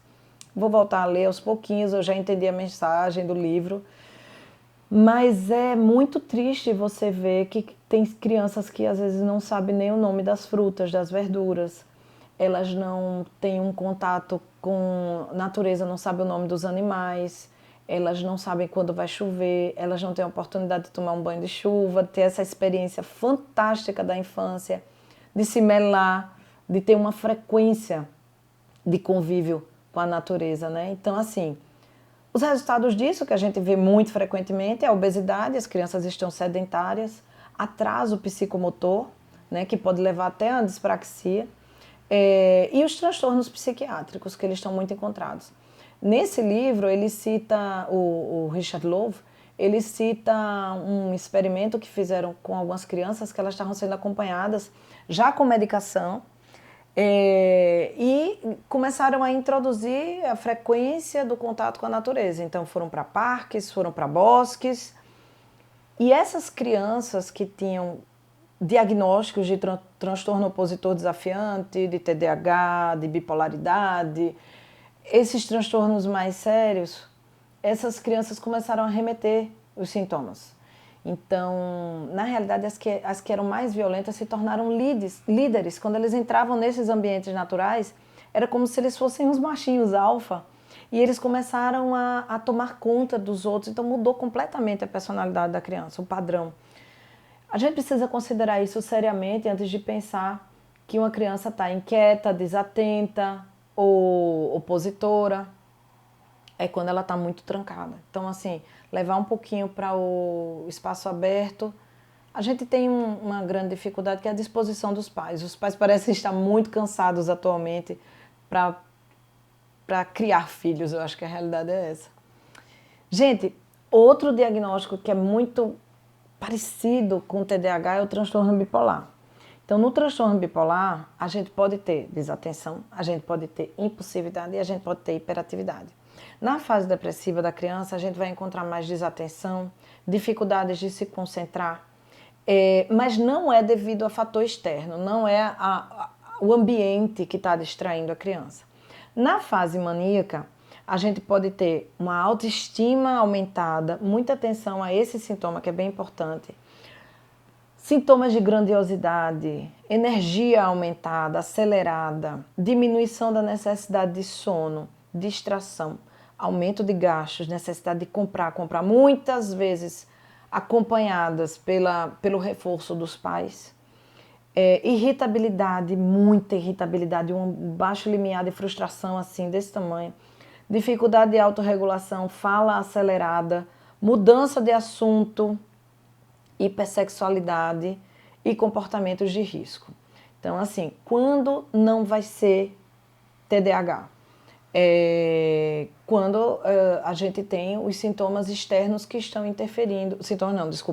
Vou voltar a ler aos pouquinhos, eu já entendi a mensagem do livro. Mas é muito triste você ver que tem crianças que às vezes não sabem nem o nome das frutas, das verduras. Elas não têm um contato com a natureza, não sabem o nome dos animais. Elas não sabem quando vai chover, elas não têm a oportunidade de tomar um banho de chuva, de ter essa experiência fantástica da infância, de se melar, de ter uma frequência de convívio com a natureza, né? Então, assim, os resultados disso que a gente vê muito frequentemente é a obesidade, as crianças estão sedentárias, atraso psicomotor, né, que pode levar até a dispraxia, e os transtornos psiquiátricos, que eles estão muito encontrados. Nesse livro, ele cita, o Richard Louv, ele cita um experimento que fizeram com algumas crianças que elas estavam sendo acompanhadas já com medicação e começaram a introduzir a frequência do contato com a natureza. Então foram para parques, foram para bosques e essas crianças que tinham diagnósticos de transtorno opositor desafiante, de TDAH, de bipolaridade, esses transtornos mais sérios, essas crianças começaram a remeter os sintomas. Então, na realidade, as que eram mais violentas se tornaram líderes. Quando eles entravam nesses ambientes naturais, era como se eles fossem uns machinhos alfa. E eles começaram a tomar conta dos outros. Então, mudou completamente a personalidade da criança, o padrão. A gente precisa considerar isso seriamente antes de pensar que uma criança está inquieta, desatenta, ou opositora, é quando ela está muito trancada. Então, assim, levar um pouquinho para o espaço aberto. A gente tem uma grande dificuldade que é a disposição dos pais. Os pais parecem estar muito cansados atualmente para criar filhos, eu acho que a realidade é essa. Gente, outro diagnóstico que é muito parecido com o TDAH é o transtorno bipolar. Então, no transtorno bipolar, a gente pode ter desatenção, a gente pode ter impulsividade e a gente pode ter hiperatividade. Na fase depressiva da criança, a gente vai encontrar mais desatenção, dificuldades de se concentrar, mas não é devido a fator externo, não é o ambiente que está distraindo a criança. Na fase maníaca, A gente pode ter uma autoestima aumentada, muita atenção a esse sintoma que é bem importante. Sintomas de grandiosidade, energia aumentada, acelerada, diminuição da necessidade de sono, distração, aumento de gastos, necessidade de comprar muitas vezes acompanhadas pelo reforço dos pais. Irritabilidade, muita irritabilidade, um baixo limiar de frustração assim, desse tamanho. Dificuldade de autorregulação, fala acelerada, mudança de assunto, hipersexualidade e comportamentos de risco. Então, assim, quando não vai ser TDAH? Quando a gente tem os sintomas externos que estão interferindo,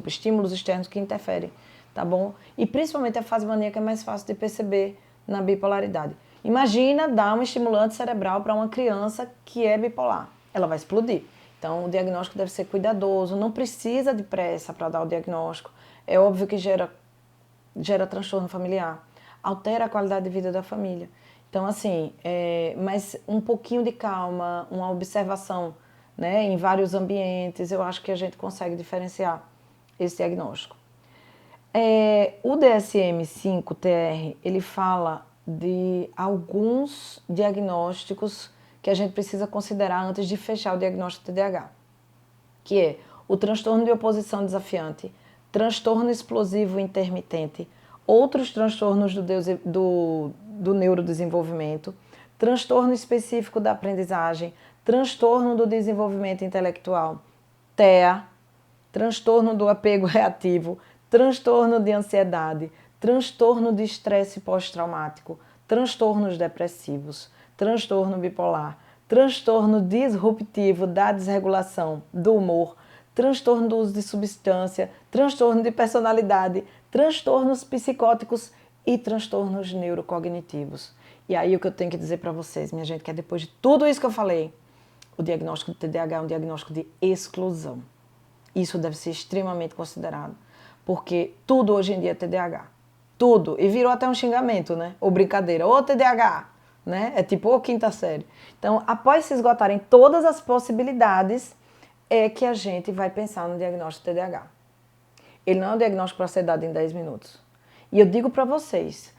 estímulos externos que interferem, tá bom? E principalmente a fase maníaca é mais fácil de perceber na bipolaridade. Imagina dar um estimulante cerebral para uma criança que é bipolar, ela vai explodir. Então, o diagnóstico deve ser cuidadoso, não precisa de pressa para dar o diagnóstico. É óbvio que gera transtorno familiar, altera a qualidade de vida da família. Então, assim, mas um pouquinho de calma, uma observação, né, em vários ambientes, eu acho que a gente consegue diferenciar esse diagnóstico. O DSM-5-TR, ele fala de alguns diagnósticos que a gente precisa considerar antes de fechar o diagnóstico de TDAH, que é o transtorno de oposição desafiante, transtorno explosivo intermitente, outros transtornos do neurodesenvolvimento, transtorno específico da aprendizagem, transtorno do desenvolvimento intelectual, TEA, transtorno do apego reativo, transtorno de ansiedade, transtorno de estresse pós-traumático, transtornos depressivos, transtorno bipolar, transtorno disruptivo da desregulação do humor, transtorno do uso de substância, transtorno de personalidade, transtornos psicóticos e transtornos neurocognitivos. E aí o que eu tenho que dizer para vocês, minha gente, que é depois de tudo isso que eu falei, o diagnóstico de TDAH é um diagnóstico de exclusão. Isso deve ser extremamente considerado, porque tudo hoje em dia é TDAH. Tudo. E virou até um xingamento, né? Ou brincadeira. Ô TDAH, né? É tipo, ô quinta série. Então, após se esgotarem todas as possibilidades, é que a gente vai pensar no diagnóstico de TDAH. Ele não é um diagnóstico para ser dado em 10 minutos. E eu digo para vocês,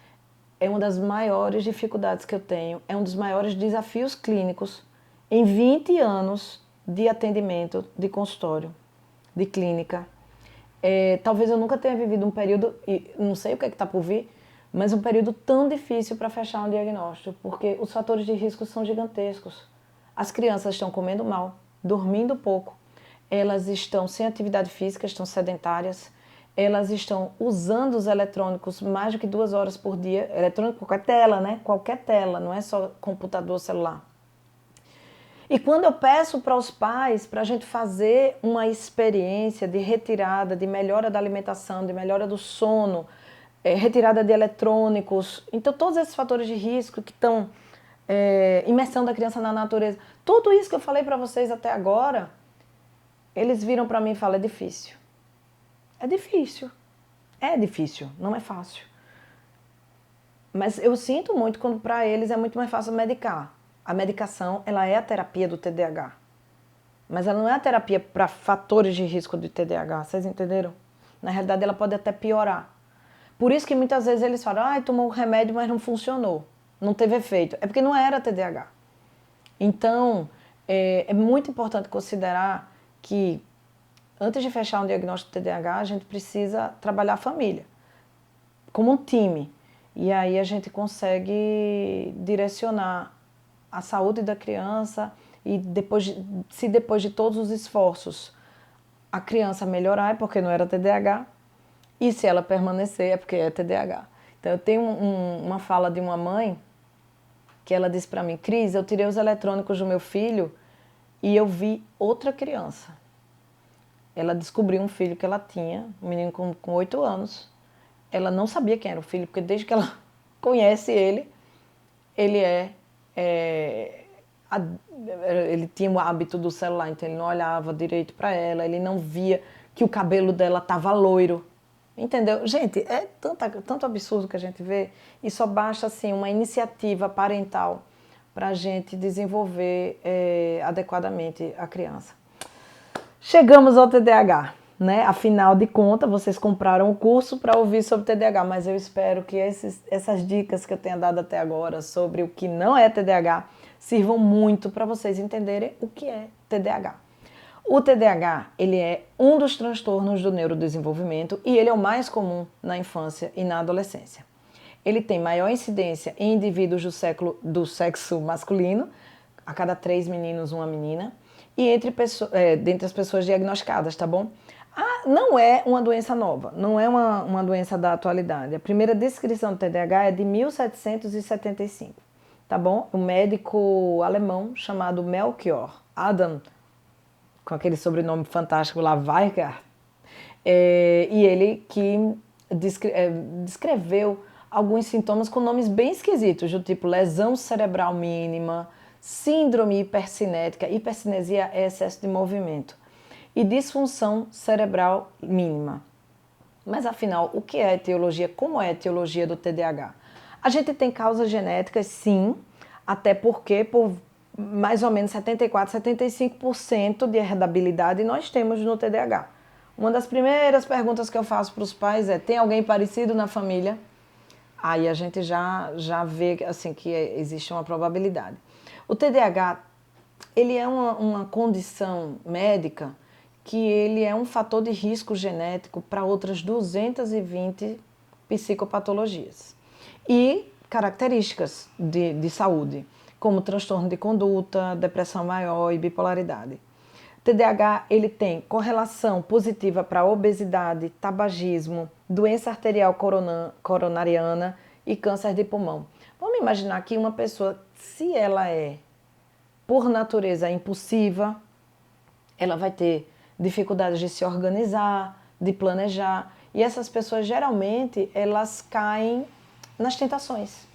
é uma das maiores dificuldades que eu tenho, é um dos maiores desafios clínicos em 20 anos de atendimento, de consultório, de clínica. Talvez eu nunca tenha vivido um período, e não sei o que está por vir, mas um período tão difícil para fechar um diagnóstico, porque os fatores de risco são gigantescos. As crianças estão comendo mal, dormindo pouco, elas estão sem atividade física, estão sedentárias, elas estão usando os eletrônicos mais do que 2 horas por dia, eletrônico, qualquer tela, né? Qualquer tela, não é só computador, celular. E quando eu peço para os pais, para a gente fazer uma experiência de retirada, de melhora da alimentação, de melhora do sono, retirada de eletrônicos, então todos esses fatores de risco que estão, imersão da criança na natureza, tudo isso que eu falei para vocês até agora, eles viram para mim e falam, é difícil. É difícil. É difícil, não é fácil. Mas eu sinto muito quando para eles é muito mais fácil medicar. A medicação, ela é a terapia do TDAH. Mas ela não é a terapia para fatores de risco do TDAH, vocês entenderam? Na realidade, ela pode até piorar. Por isso que muitas vezes eles falam, tomou o remédio, mas não funcionou, não teve efeito. É porque não era TDAH. Então, é muito importante considerar que, antes de fechar um diagnóstico de TDAH, a gente precisa trabalhar a família, como um time. E aí a gente consegue direcionar a saúde da criança e depois de todos os esforços a criança melhorar, é porque não era TDAH, e se ela permanecer é porque é TDAH. Então eu tenho uma fala de uma mãe que ela disse para mim, Cris, eu tirei os eletrônicos do meu filho e eu vi outra criança. Ela descobriu um filho que ela tinha, um menino com 8 anos. Ela não sabia quem era o filho, porque desde que ela conhece ele, ele ele tinha o hábito do celular, então ele não olhava direito para ela, ele não via que o cabelo dela estava loiro. Entendeu? Gente, é tanto absurdo que a gente vê, e só basta assim, uma iniciativa parental para a gente desenvolver adequadamente a criança. Chegamos ao TDAH, né? Afinal de contas, vocês compraram o curso para ouvir sobre TDAH, mas eu espero que essas dicas que eu tenha dado até agora sobre o que não é TDAH sirvam muito para vocês entenderem o que é TDAH. O TDAH, ele é um dos transtornos do neurodesenvolvimento e ele é o mais comum na infância e na adolescência. Ele tem maior incidência em indivíduos do sexo masculino, a cada 3 meninos, uma menina, e dentre as pessoas diagnosticadas, tá bom? Não é uma doença nova, não é uma doença da atualidade. A primeira descrição do TDAH é de 1775, tá bom? Um médico alemão chamado Melchior Adam, com aquele sobrenome fantástico lá, Weingart, e ele que descreveu alguns sintomas com nomes bem esquisitos, do tipo lesão cerebral mínima, síndrome hipercinética, hipercinesia é excesso de movimento, e disfunção cerebral mínima. Mas afinal, o que é a etiologia? Como é a etiologia do TDAH? A gente tem causas genéticas, sim, até porque por mais ou menos 74, 75% de herdabilidade nós temos no TDAH. Uma das primeiras perguntas que eu faço para os pais é: tem alguém parecido na família? Aí a gente já vê assim, que existe uma probabilidade. O TDAH, ele é uma condição médica que ele é um fator de risco genético para outras 220 psicopatologias. E características de saúde, como transtorno de conduta, depressão maior e bipolaridade. TDAH, ele tem correlação positiva para obesidade, tabagismo, doença arterial coronariana e câncer de pulmão. Vamos imaginar que uma pessoa, se ela é, por natureza, impulsiva, ela vai ter dificuldades de se organizar, de planejar, e essas pessoas, geralmente, elas caem nas tentações.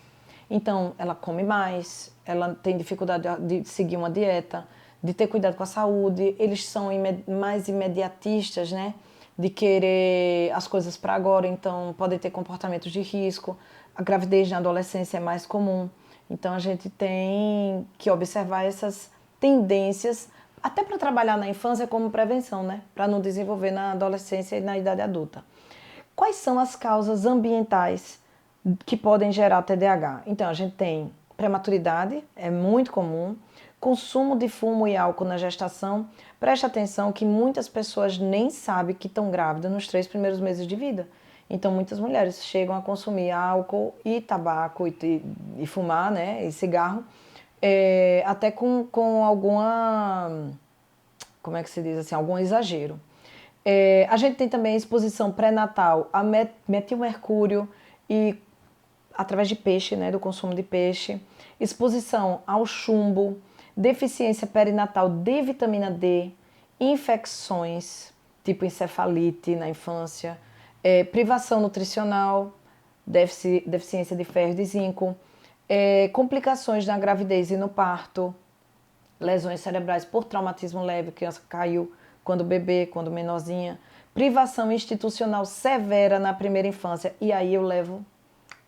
Então, ela come mais, ela tem dificuldade de seguir uma dieta, de ter cuidado com a saúde, eles são mais imediatistas, né? De querer as coisas para agora, então podem ter comportamentos de risco. A gravidez na adolescência é mais comum, então a gente tem que observar essas tendências, até para trabalhar na infância como prevenção, né? Para não desenvolver na adolescência e na idade adulta. Quais são as causas ambientais que podem gerar TDAH? Então, a gente tem prematuridade, é muito comum, consumo de fumo e álcool na gestação. Preste atenção que muitas pessoas nem sabem que estão grávidas nos 3 primeiros meses de vida. Então, muitas mulheres chegam a consumir álcool e tabaco e fumar, né, e cigarro, até com alguma, como é que se diz assim, algum exagero. A gente tem também exposição pré-natal a metilmercúrio e através de peixe, né, do consumo de peixe, exposição ao chumbo, deficiência perinatal de vitamina D, infecções, tipo encefalite na infância, privação nutricional, deficiência de ferro e de zinco, complicações na gravidez e no parto, lesões cerebrais por traumatismo leve, criança caiu quando bebê, quando menorzinha, privação institucional severa na primeira infância, e aí eu levo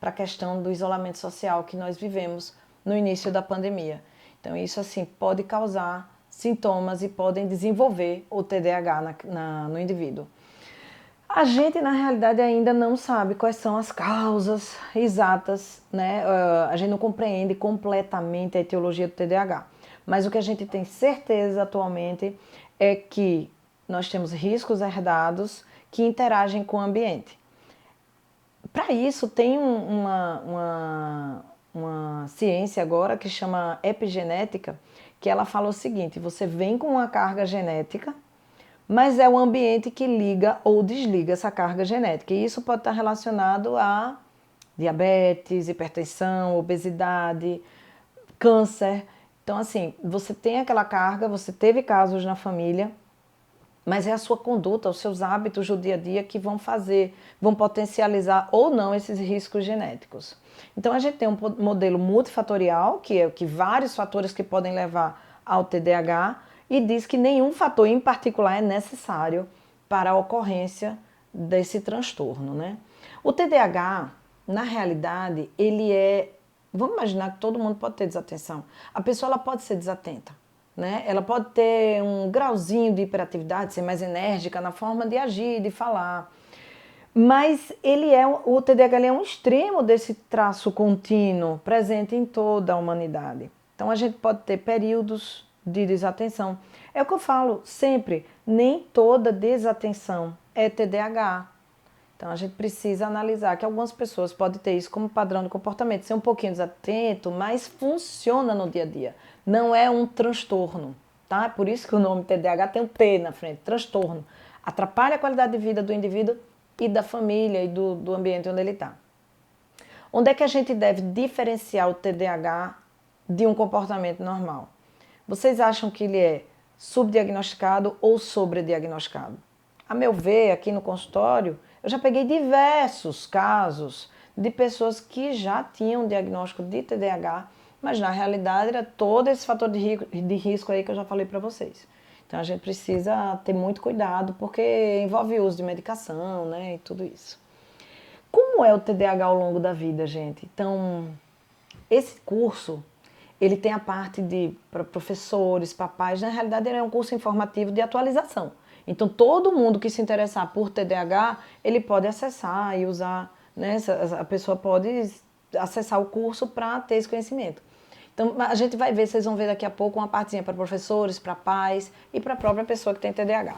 para a questão do isolamento social que nós vivemos no início da pandemia. Então isso assim pode causar sintomas e podem desenvolver o TDAH no indivíduo. A gente, na realidade, ainda não sabe quais são as causas exatas, né? A gente não compreende completamente a etiologia do TDAH. Mas o que a gente tem certeza atualmente é que nós temos riscos herdados que interagem com o ambiente. Para isso, tem uma ciência agora que chama epigenética, que ela fala o seguinte: você vem com uma carga genética, mas é o ambiente que liga ou desliga essa carga genética. E isso pode estar relacionado a diabetes, hipertensão, obesidade, câncer. Então, assim, você tem aquela carga, você teve casos na família, mas é a sua conduta, os seus hábitos do dia a dia que vão potencializar ou não esses riscos genéticos. Então, a gente tem um modelo multifatorial, que é que vários fatores que podem levar ao TDAH, e diz que nenhum fator em particular é necessário para a ocorrência desse transtorno, né? O TDAH, na realidade, ele é Vamos imaginar que todo mundo pode ter desatenção. A pessoa ela pode ser desatenta, né? Ela pode ter um grauzinho de hiperatividade, ser mais enérgica na forma de agir, de falar. Mas o TDAH ele é um extremo desse traço contínuo presente em toda a humanidade. Então a gente pode ter períodos de desatenção. É o que eu falo sempre, nem toda desatenção é TDAH. Então a gente precisa analisar que algumas pessoas podem ter isso como padrão de comportamento, ser um pouquinho desatento, mas funciona no dia a dia. Não é um transtorno, tá? Por isso que o nome TDAH tem um T na frente, transtorno. Atrapalha a qualidade de vida do indivíduo e da família e do ambiente onde ele está. Onde é que a gente deve diferenciar o TDAH de um comportamento normal? Vocês acham que ele é subdiagnosticado ou sobrediagnosticado? A meu ver, aqui no consultório, eu já peguei diversos casos de pessoas que já tinham diagnóstico de TDAH, mas na realidade era todo esse fator de risco aí que eu já falei para vocês. Então a gente precisa ter muito cuidado porque envolve o uso de medicação, né, e tudo isso. Como é o TDAH ao longo da vida, gente? Então, esse curso, ele tem a parte de para professores, para pais, na realidade ele é um curso informativo de atualização. Então, todo mundo que se interessar por TDAH, ele pode acessar e usar, né? A pessoa pode acessar o curso para ter esse conhecimento. Então, a gente vai ver, vocês vão ver daqui a pouco uma partezinha para professores, para pais e para a própria pessoa que tem TDAH.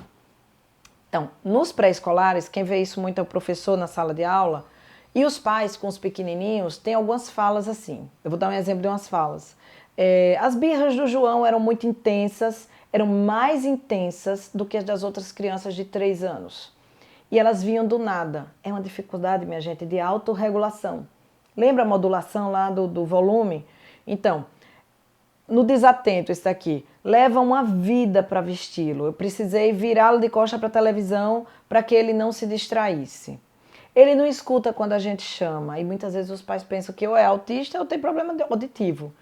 Então, nos pré-escolares, quem vê isso muito é o professor na sala de aula, e os pais com os pequenininhos têm algumas falas assim. Eu vou dar um exemplo de umas falas. As birras do João eram muito intensas, eram mais intensas do que as das outras crianças de 3 anos. E elas vinham do nada. É uma dificuldade, minha gente, de autorregulação. Lembra a modulação lá do volume? Então, no desatento, esse daqui, leva uma vida para vesti-lo. Eu precisei virá-lo de costa para a televisão para que ele não se distraísse. Ele não escuta quando a gente chama, e muitas vezes os pais pensam que ou é autista ou tem problema auditivo.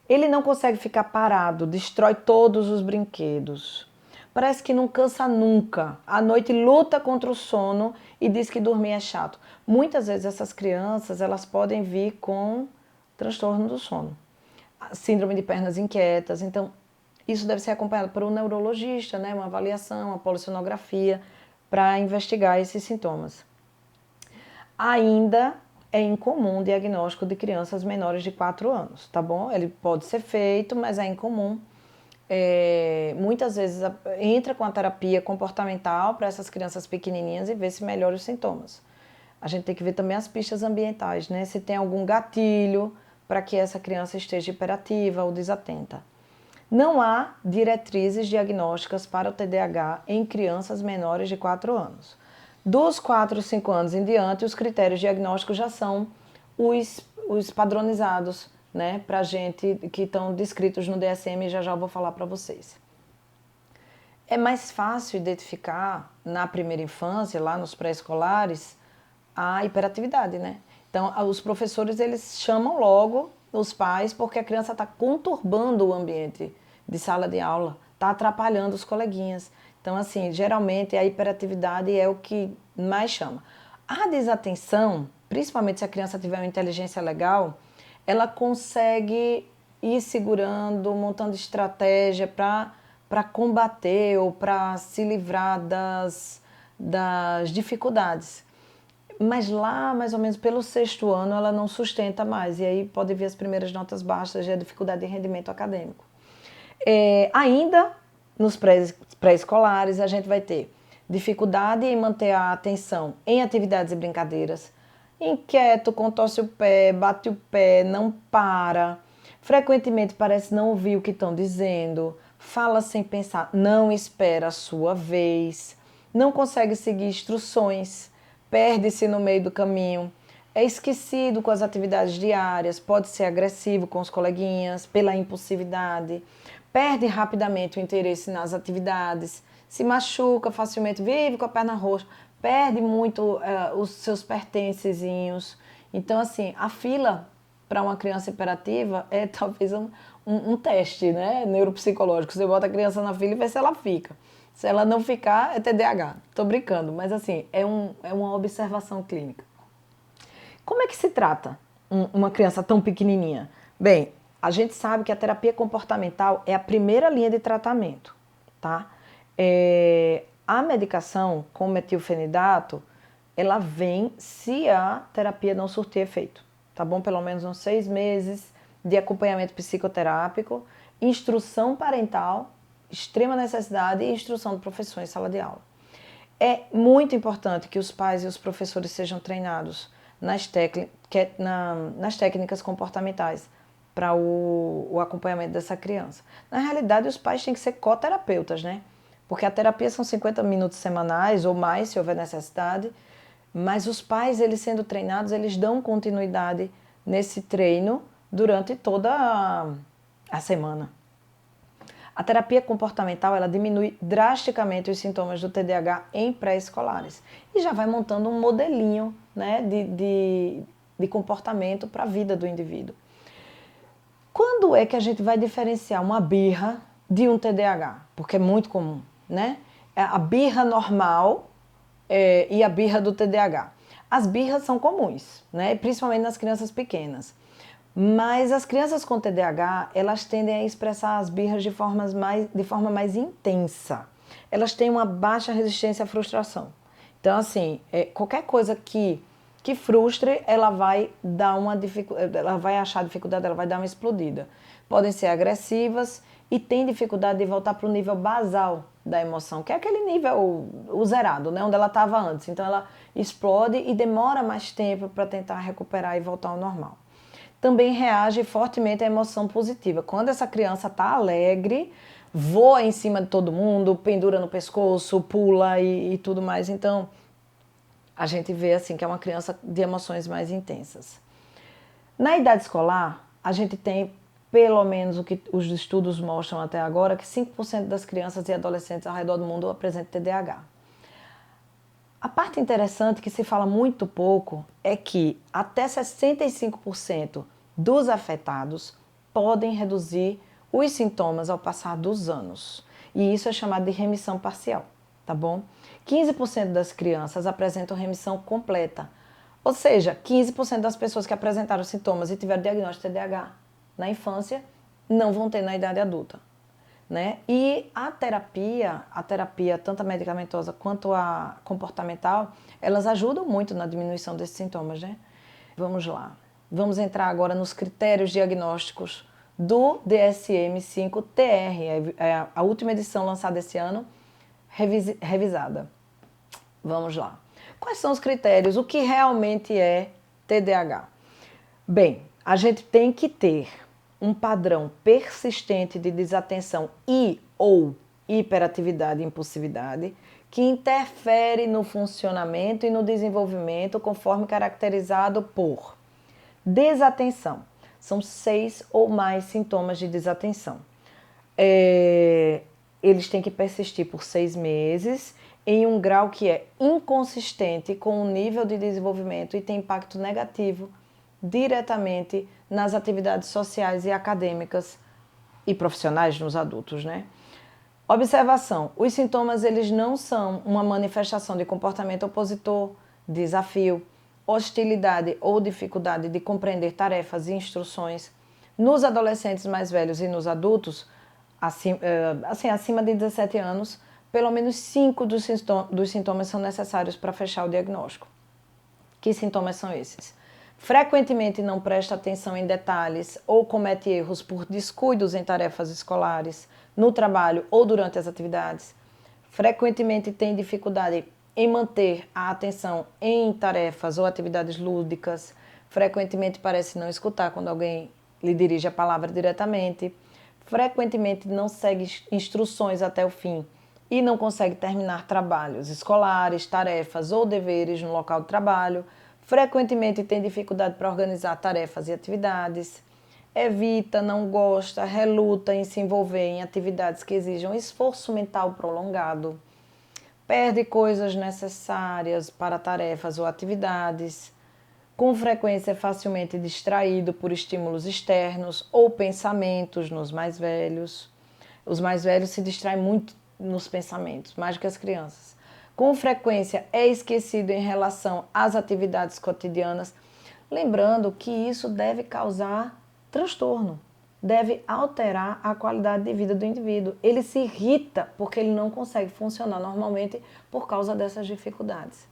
Ele não consegue ficar parado, destrói todos os brinquedos. Parece que não cansa nunca. À noite luta contra o sono e diz que dormir é chato. Muitas vezes essas crianças elas podem vir com transtorno do sono. Síndrome de pernas inquietas. Então, isso deve ser acompanhado por um neurologista, né? Uma avaliação, uma polissonografia, para investigar esses sintomas. Ainda é incomum o diagnóstico de crianças menores de 4 anos, tá bom? Ele pode ser feito, mas é incomum. Muitas vezes entra com a terapia comportamental para essas crianças pequenininhas e vê se melhora os sintomas. A gente tem que ver também as pistas ambientais, né? Se tem algum gatilho para que essa criança esteja hiperativa ou desatenta. Não há diretrizes diagnósticas para o TDAH em crianças menores de 4 anos. Dos 4 ou 5 anos em diante, os critérios diagnósticos já são os padronizados, né, para a gente, que estão descritos no DSM, e já já vou falar para vocês. É mais fácil identificar na primeira infância, lá nos pré-escolares, a hiperatividade, né? Então, os professores, eles chamam logo os pais porque a criança está conturbando o ambiente de sala de aula, está atrapalhando os coleguinhas. Então, assim, geralmente a hiperatividade é o que mais chama. A desatenção, principalmente se a criança tiver uma inteligência legal, ela consegue ir segurando, montando estratégia para combater ou para se livrar das dificuldades. Mas lá, mais ou menos pelo 6º ano, ela não sustenta mais. E aí pode vir as primeiras notas baixas e a dificuldade de rendimento acadêmico. Ainda nos pré-escolares, a gente vai ter dificuldade em manter a atenção em atividades e brincadeiras. Inquieto, contorce o pé, bate o pé, não para. Frequentemente parece não ouvir o que estão dizendo. Fala sem pensar, não espera a sua vez. Não consegue seguir instruções. Perde-se no meio do caminho, é esquecido com as atividades diárias, pode ser agressivo com os coleguinhas pela impulsividade, perde rapidamente o interesse nas atividades, se machuca facilmente, vive com a perna roxa, perde muito os seus pertencezinhos. Então, assim, a fila para uma criança hiperativa é talvez um teste, né, neuropsicológico. Você bota a criança na fila e vê se ela fica. Se ela não ficar, é TDAH. Tô brincando, mas assim, é uma observação clínica. Como é que se trata uma criança tão pequenininha? Bem, a gente sabe que a terapia comportamental é a primeira linha de tratamento, tá? A medicação com metilfenidato, ela vem se a terapia não surtir efeito, tá bom? Pelo menos uns 6 meses de acompanhamento psicoterápico, instrução parental, extrema necessidade e instrução do professor em sala de aula. É muito importante que os pais e os professores sejam treinados nas técnicas comportamentais para o acompanhamento dessa criança. Na realidade, os pais têm que ser coterapeutas, né? Porque a terapia são 50 minutos semanais ou mais, se houver necessidade, mas os pais, eles sendo treinados, eles dão continuidade nesse treino durante toda a semana. A terapia comportamental, ela diminui drasticamente os sintomas do TDAH em pré-escolares e já vai montando um modelinho, né, de comportamento para a vida do indivíduo. Quando é que a gente vai diferenciar uma birra de um TDAH? Porque é muito comum, né? A birra normal e a birra do TDAH. As birras são comuns, né? Principalmente nas crianças pequenas. Mas as crianças com TDAH, elas tendem a expressar as birras de forma mais intensa. Elas têm uma baixa resistência à frustração. Então, assim, qualquer coisa que frustre, ela vai dar ela vai achar dificuldade, ela vai dar uma explodida. Podem ser agressivas e têm dificuldade de voltar para o nível basal da emoção, que é aquele nível, o zerado, né, onde ela estava antes. Então, ela explode e demora mais tempo para tentar recuperar e voltar ao normal. Também reage fortemente à emoção positiva. Quando essa criança está alegre, voa em cima de todo mundo, pendura no pescoço, pula e tudo mais. Então, a gente vê assim que é uma criança de emoções mais intensas. Na idade escolar, a gente tem, pelo menos o que os estudos mostram até agora, que 5% das crianças e adolescentes ao redor do mundo apresentam TDAH. A parte interessante, que se fala muito pouco, é que até 65% dos afetados podem reduzir os sintomas ao passar dos anos. E isso é chamado de remissão parcial, tá bom? 15% das crianças apresentam remissão completa. Ou seja, 15% das pessoas que apresentaram sintomas e tiveram diagnóstico de TDAH na infância não vão ter na idade adulta. Né? E a terapia, tanto a medicamentosa quanto a comportamental, elas ajudam muito na diminuição desses sintomas, né? Vamos lá. Vamos entrar agora nos critérios diagnósticos do DSM-5-TR, a última edição lançada esse ano, revisada. Vamos lá. Quais são os critérios? O que realmente é TDAH? Bem, a gente tem que ter um padrão persistente de desatenção e ou hiperatividade e impulsividade que interfere no funcionamento e no desenvolvimento conforme caracterizado por desatenção. São 6 ou mais sintomas de desatenção. Eles têm que persistir por 6 meses em um grau que é inconsistente com o nível de desenvolvimento e tem impacto negativo diretamente nas atividades sociais e acadêmicas e profissionais nos adultos, né? Observação: os sintomas, eles não são uma manifestação de comportamento opositor, desafio, hostilidade ou dificuldade de compreender tarefas e instruções. Nos adolescentes mais velhos e nos adultos, acima de 17 anos, pelo menos 5 dos sintomas são necessários para fechar o diagnóstico. Que sintomas são esses? Frequentemente não presta atenção em detalhes ou comete erros por descuidos em tarefas escolares, no trabalho ou durante as atividades. Frequentemente tem dificuldade em manter a atenção em tarefas ou atividades lúdicas. Frequentemente parece não escutar quando alguém lhe dirige a palavra diretamente. Frequentemente não segue instruções até o fim e não consegue terminar trabalhos escolares, tarefas ou deveres no local de trabalho. Frequentemente tem dificuldade para organizar tarefas e atividades, evita, não gosta, reluta em se envolver em atividades que exijam esforço mental prolongado, perde coisas necessárias para tarefas ou atividades, com frequência é facilmente distraído por estímulos externos ou pensamentos nos mais velhos. Os mais velhos se distraem muito nos pensamentos, mais do que as crianças. Com frequência é esquecido em relação às atividades cotidianas. Lembrando que isso deve causar transtorno, deve alterar a qualidade de vida do indivíduo. Ele se irrita porque ele não consegue funcionar normalmente por causa dessas dificuldades.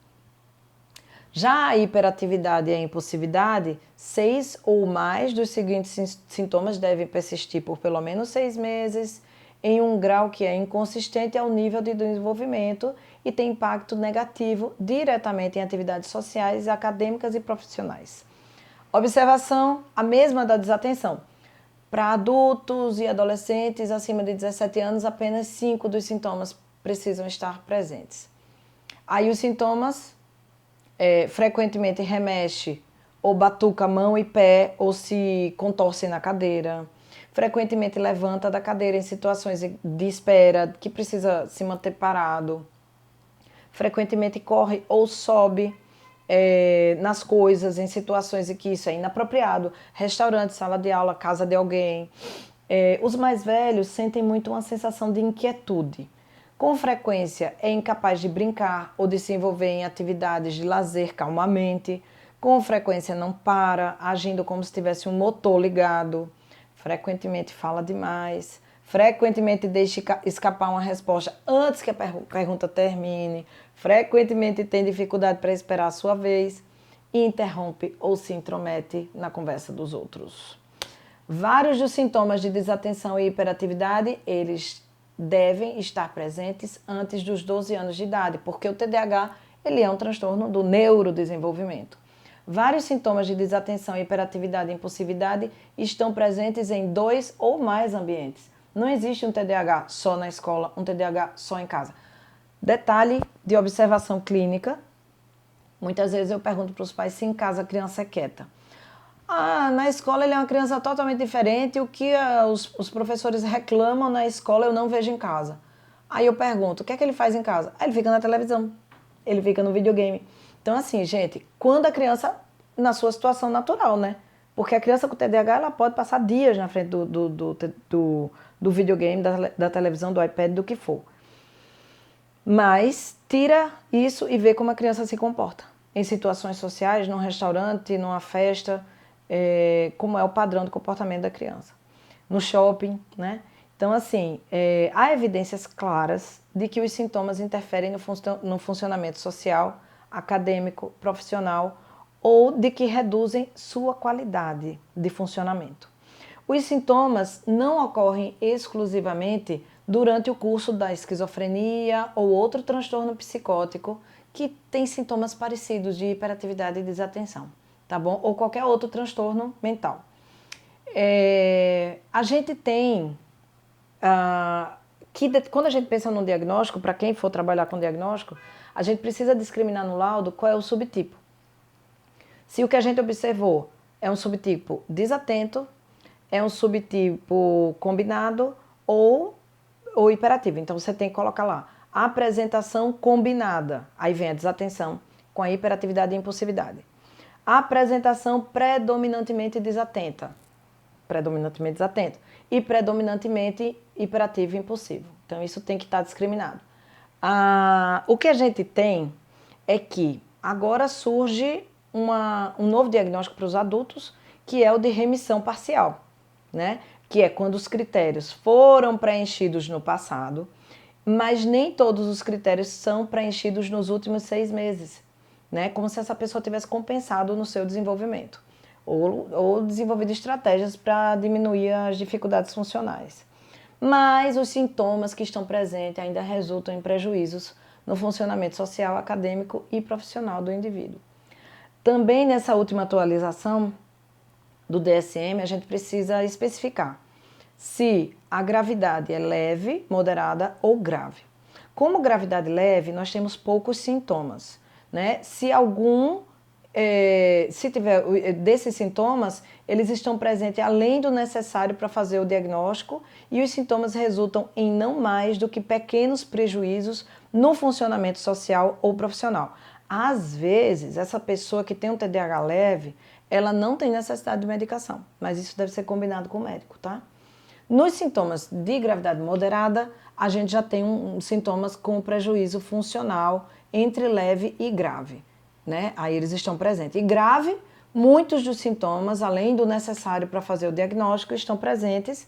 Já a hiperatividade e a impulsividade, 6 ou mais dos seguintes sintomas devem persistir por pelo menos 6 meses, em um grau que é inconsistente ao nível de desenvolvimento e tem impacto negativo diretamente em atividades sociais, acadêmicas e profissionais. Observação, a mesma da desatenção. Para adultos e adolescentes acima de 17 anos, apenas 5 dos sintomas precisam estar presentes. Aí os sintomas frequentemente remexe ou batuca mão e pé ou se contorce na cadeira. Frequentemente levanta da cadeira em situações de espera que precisa se manter parado. Frequentemente corre ou sobe nas coisas em situações em que isso é inapropriado. Restaurante, sala de aula, casa de alguém. Os mais velhos sentem muito uma sensação de inquietude. Com frequência é incapaz de brincar ou de se envolver em atividades de lazer calmamente. Com frequência não para, agindo como se tivesse um motor ligado. Frequentemente fala demais. Frequentemente deixa escapar uma resposta antes que a pergunta termine. Frequentemente tem dificuldade para esperar a sua vez. E interrompe ou se intromete na conversa dos outros. Vários dos sintomas de desatenção e hiperatividade, eles devem estar presentes antes dos 12 anos de idade, porque o TDAH ele é um transtorno do neurodesenvolvimento. Vários sintomas de desatenção, hiperatividade e impulsividade estão presentes em 2 ou mais ambientes. Não existe um TDAH só na escola, um TDAH só em casa. Detalhe de observação clínica, muitas vezes eu pergunto para os pais se em casa a criança é quieta. Na escola ele é uma criança totalmente diferente, o que os professores reclamam na escola eu não vejo em casa. Aí eu pergunto, o que é que ele faz em casa? Ele fica na televisão, ele fica no videogame. Então assim, gente, quando a criança, na sua situação natural, né? Porque a criança com TDAH, ela pode passar dias na frente do videogame, da televisão, do iPad, do que for. Mas tira isso e vê como a criança se comporta. Em situações sociais, num restaurante, numa festa, como é o padrão de comportamento da criança. No shopping, né? Então, assim, há evidências claras de que os sintomas interferem no funcionamento social, acadêmico, profissional ou de que reduzem sua qualidade de funcionamento. Os sintomas não ocorrem exclusivamente durante o curso da esquizofrenia ou outro transtorno psicótico que tem sintomas parecidos de hiperatividade e desatenção, tá bom? Ou qualquer outro transtorno mental. A gente tem quando a gente pensa no diagnóstico, para quem for trabalhar com diagnóstico, a gente precisa discriminar no laudo qual é o subtipo. Se o que a gente observou é um subtipo desatento, é um subtipo combinado ou hiperativo. Então você tem que colocar lá a apresentação combinada. Aí vem a desatenção com a hiperatividade e impulsividade. A apresentação predominantemente desatenta. Predominantemente desatento. E predominantemente hiperativo e impulsivo. Então isso tem que estar discriminado. O que a gente tem é que agora surge um novo diagnóstico para os adultos, que é o de remissão parcial, né? Que é quando os critérios foram preenchidos no passado, mas nem todos os critérios são preenchidos nos últimos 6 meses, né? Como se essa pessoa tivesse compensado no seu desenvolvimento ou desenvolvido estratégias para diminuir as dificuldades funcionais. Mas os sintomas que estão presentes ainda resultam em prejuízos no funcionamento social, acadêmico e profissional do indivíduo. Também nessa última atualização do DSM, a gente precisa especificar se a gravidade é leve, moderada ou grave. Como gravidade leve, nós temos poucos sintomas, né? Se tiver desses sintomas, eles estão presentes além do necessário para fazer o diagnóstico e os sintomas resultam em não mais do que pequenos prejuízos no funcionamento social ou profissional. Às vezes, essa pessoa que tem um TDAH leve, ela não tem necessidade de medicação, mas isso deve ser combinado com o médico, tá? Nos sintomas de gravidade moderada, a gente já tem sintomas com prejuízo funcional entre leve e grave, né? Aí eles estão presentes. E grave, Muitos dos sintomas, além do necessário para fazer o diagnóstico, estão presentes,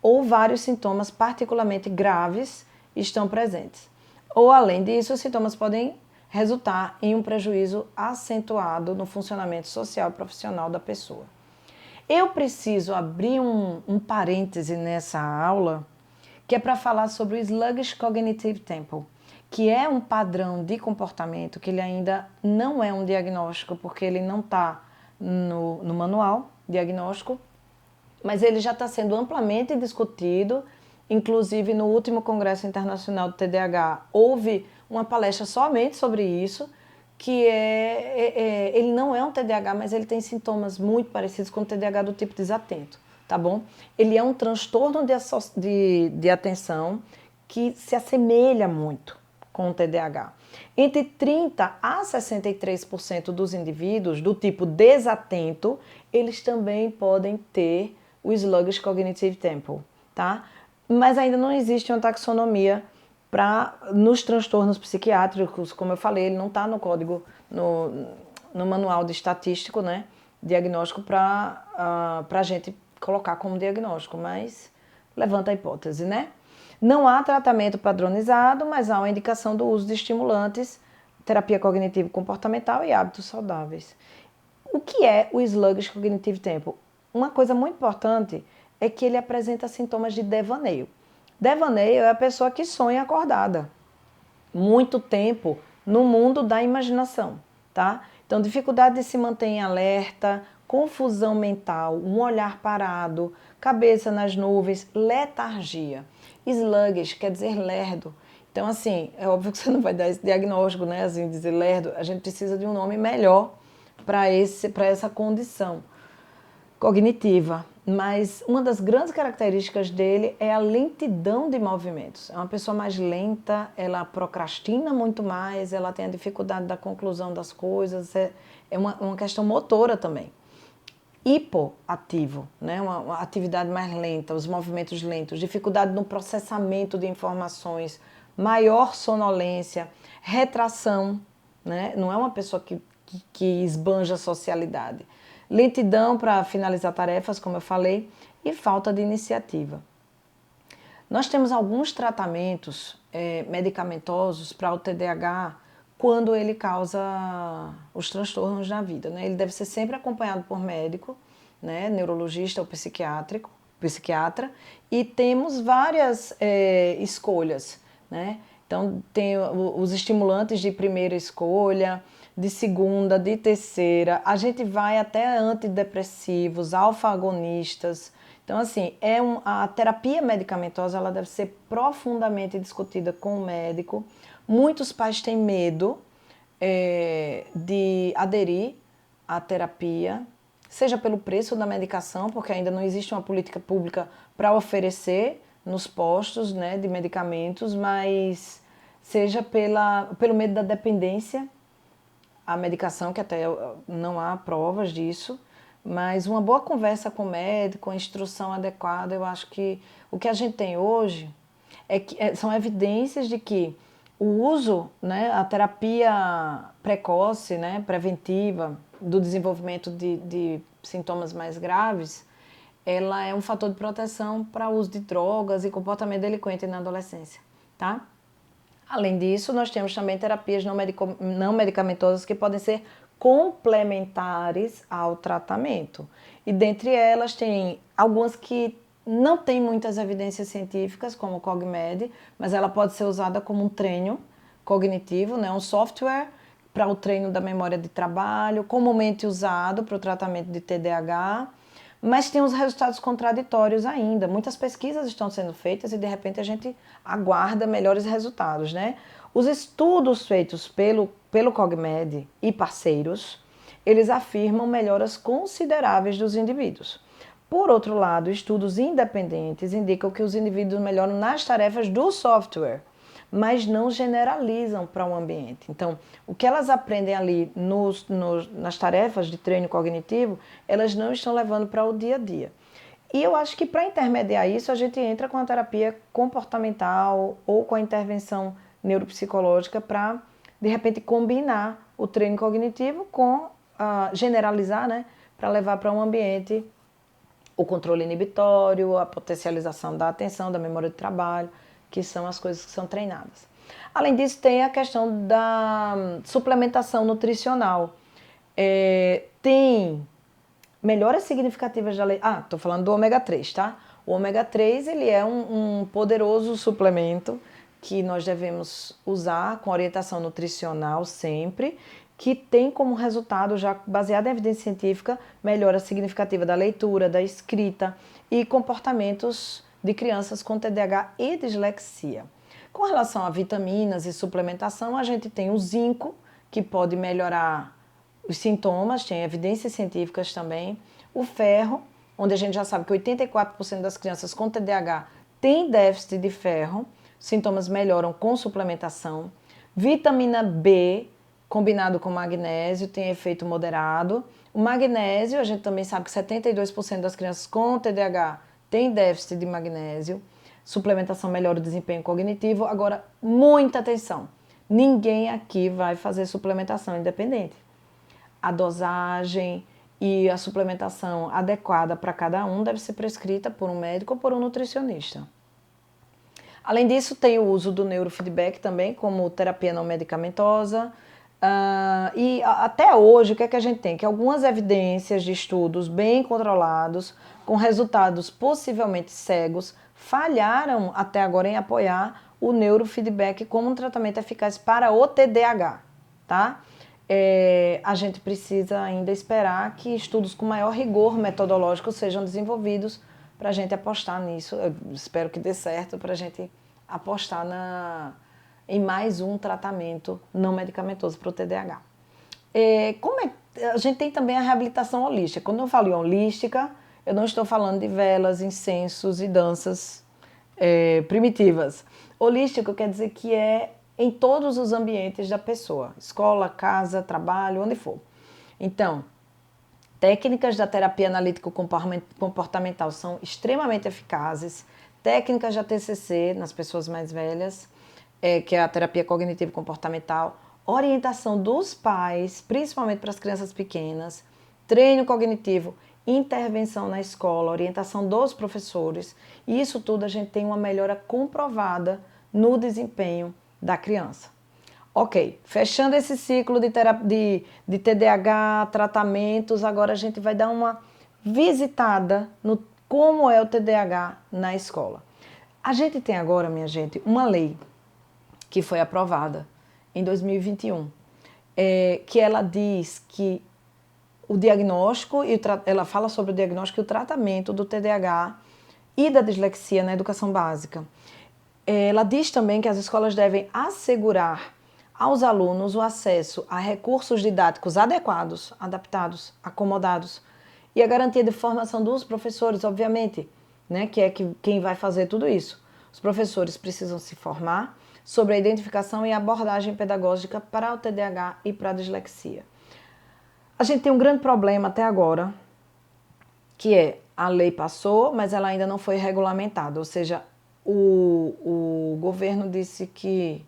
ou vários sintomas particularmente graves estão presentes. Ou, além disso, os sintomas podem resultar em um prejuízo acentuado no funcionamento social e profissional da pessoa. Eu preciso abrir um parêntese nessa aula, que é para falar sobre o Sluggish Cognitive Tempo, que é um padrão de comportamento que ele ainda não é um diagnóstico, porque ele não está no manual diagnóstico, mas ele já está sendo amplamente discutido, inclusive no último Congresso Internacional do TDAH houve uma palestra somente sobre isso, que ele não é um TDAH, mas ele tem sintomas muito parecidos com o TDAH do tipo desatento, tá bom? Ele é um transtorno de atenção que se assemelha muito com o TDAH. Entre 30% a 63% dos indivíduos do tipo desatento, eles também podem ter o Sluggish Cognitive Tempo, tá? Mas ainda não existe uma taxonomia nos transtornos psiquiátricos, como eu falei, ele não está no código, no manual de estatístico, né, diagnóstico para a gente colocar como diagnóstico, mas levanta a hipótese, né? Não há tratamento padronizado, mas há uma indicação do uso de estimulantes, terapia cognitivo-comportamental e hábitos saudáveis. O que é o Sluggish Cognitive Tempo? Uma coisa muito importante é que ele apresenta sintomas de devaneio. Devaneio é a pessoa que sonha acordada. Muito tempo no mundo da imaginação, tá? Então, dificuldade de se manter em alerta, confusão mental, um olhar parado, cabeça nas nuvens, letargia. Sluggish quer dizer lerdo. Então, assim, é óbvio que você não vai dar esse diagnóstico, né? Assim, dizer lerdo, a gente precisa de um nome melhor para essa condição cognitiva. Mas uma das grandes características dele é a lentidão de movimentos. É uma pessoa mais lenta, ela procrastina muito mais, ela tem a dificuldade da conclusão das coisas, é uma questão motora também. Hipoativo, né? Uma atividade mais lenta, os movimentos lentos, dificuldade no processamento de informações, maior sonolência, retração, né? Não é uma pessoa que esbanja a socialidade. Lentidão para finalizar tarefas, como eu falei, e falta de iniciativa. Nós temos alguns tratamentos medicamentosos para o TDAH quando ele causa os transtornos na vida, né? Ele deve ser sempre acompanhado por médico, né? Neurologista ou psiquiatra, e temos várias escolhas, né? Então, tem os estimulantes de primeira escolha, de segunda, de terceira, a gente vai até antidepressivos, alfa-agonistas. Então, assim, a terapia medicamentosa ela deve ser profundamente discutida com o médico. Muitos pais têm medo de aderir à terapia, seja pelo preço da medicação, porque ainda não existe uma política pública para oferecer nos postos, né, de medicamentos, mas seja pelo medo da dependência à medicação, que até não há provas disso, mas uma boa conversa com o médico, a instrução adequada, eu acho que o que a gente tem hoje são evidências de que o uso, né, a terapia precoce, né, preventiva do desenvolvimento de sintomas mais graves, ela é um fator de proteção para o uso de drogas e comportamento delinquente na adolescência, tá? Além disso, nós temos também terapias não medicamentosas que podem ser complementares ao tratamento. E dentre elas tem algumas que não têm muitas evidências científicas, como o CogMed, mas ela pode ser usada como um treino cognitivo, né? Um software para o treino da memória de trabalho, comumente usado para o tratamento de TDAH, mas tem os resultados contraditórios ainda. Muitas pesquisas estão sendo feitas e, de repente, a gente aguarda melhores resultados, né? Os estudos feitos pelo CogMed e parceiros, eles afirmam melhoras consideráveis dos indivíduos. Por outro lado, estudos independentes indicam que os indivíduos melhoram nas tarefas do software, mas não generalizam para o ambiente. Então, o que elas aprendem ali nas tarefas de treino cognitivo, elas não estão levando para o dia a dia. E eu acho que para intermediar isso, a gente entra com a terapia comportamental ou com a intervenção neuropsicológica para, de repente, combinar o treino cognitivo com generalizar, né, para levar para um ambiente o controle inibitório, a potencialização da atenção, da memória de trabalho, que são as coisas que são treinadas. Além disso, tem a questão da suplementação nutricional. Tem melhoras significativas da lei. Estou falando do ômega 3, tá? O ômega 3 ele é um poderoso suplemento que nós devemos usar com orientação nutricional sempre, que tem como resultado, já baseado em evidência científica, melhora significativa da leitura, da escrita e comportamentos de crianças com TDAH e dislexia. Com relação a vitaminas e suplementação, a gente tem o zinco, que pode melhorar os sintomas, tem evidências científicas também. O ferro, onde a gente já sabe que 84% das crianças com TDAH têm déficit de ferro, sintomas melhoram com suplementação. Vitamina B, combinado com magnésio, tem efeito moderado. O magnésio, a gente também sabe que 72% das crianças com TDAH têm déficit de magnésio. Suplementação melhora o desempenho cognitivo. Agora, muita atenção, ninguém aqui vai fazer suplementação independente. A dosagem e a suplementação adequada para cada um deve ser prescrita por um médico ou por um nutricionista. Além disso, tem o uso do neurofeedback também, como terapia não medicamentosa. E até hoje, o que é que a gente tem? Que algumas evidências de estudos bem controlados, com resultados possivelmente cegos, falharam até agora em apoiar o neurofeedback como um tratamento eficaz para o TDAH, tá? A gente precisa ainda esperar que estudos com maior rigor metodológico sejam desenvolvidos para a gente apostar nisso. Eu espero que dê certo para a gente apostar em mais um tratamento não medicamentoso para o TDAH. A gente tem também a reabilitação holística. Quando eu falo em holística, eu não estou falando de velas, incensos e danças primitivas. Holístico quer dizer que é em todos os ambientes da pessoa, escola, casa, trabalho, onde for. Então, técnicas da terapia analítico-comportamental são extremamente eficazes, técnicas da TCC nas pessoas mais velhas, que é a terapia cognitivo-comportamental, orientação dos pais, principalmente para as crianças pequenas, treino cognitivo, intervenção na escola, orientação dos professores, e isso tudo a gente tem uma melhora comprovada no desempenho da criança. Ok, fechando esse ciclo de TDAH, tratamentos, agora a gente vai dar uma visitada no como é o TDAH na escola. A gente tem agora, minha gente, uma lei que foi aprovada em 2021, que ela diz que o diagnóstico, ela fala sobre o diagnóstico e o tratamento do TDAH e da dislexia na educação básica. Ela diz também que as escolas devem assegurar aos alunos o acesso a recursos didáticos adequados, adaptados, acomodados e a garantia de formação dos professores, obviamente, né, que é quem vai fazer tudo isso. Os professores precisam se formar sobre a identificação e abordagem pedagógica para o TDAH e para a dislexia. A gente tem um grande problema até agora, que é a lei passou, mas ela ainda não foi regulamentada, ou seja, o governo disse que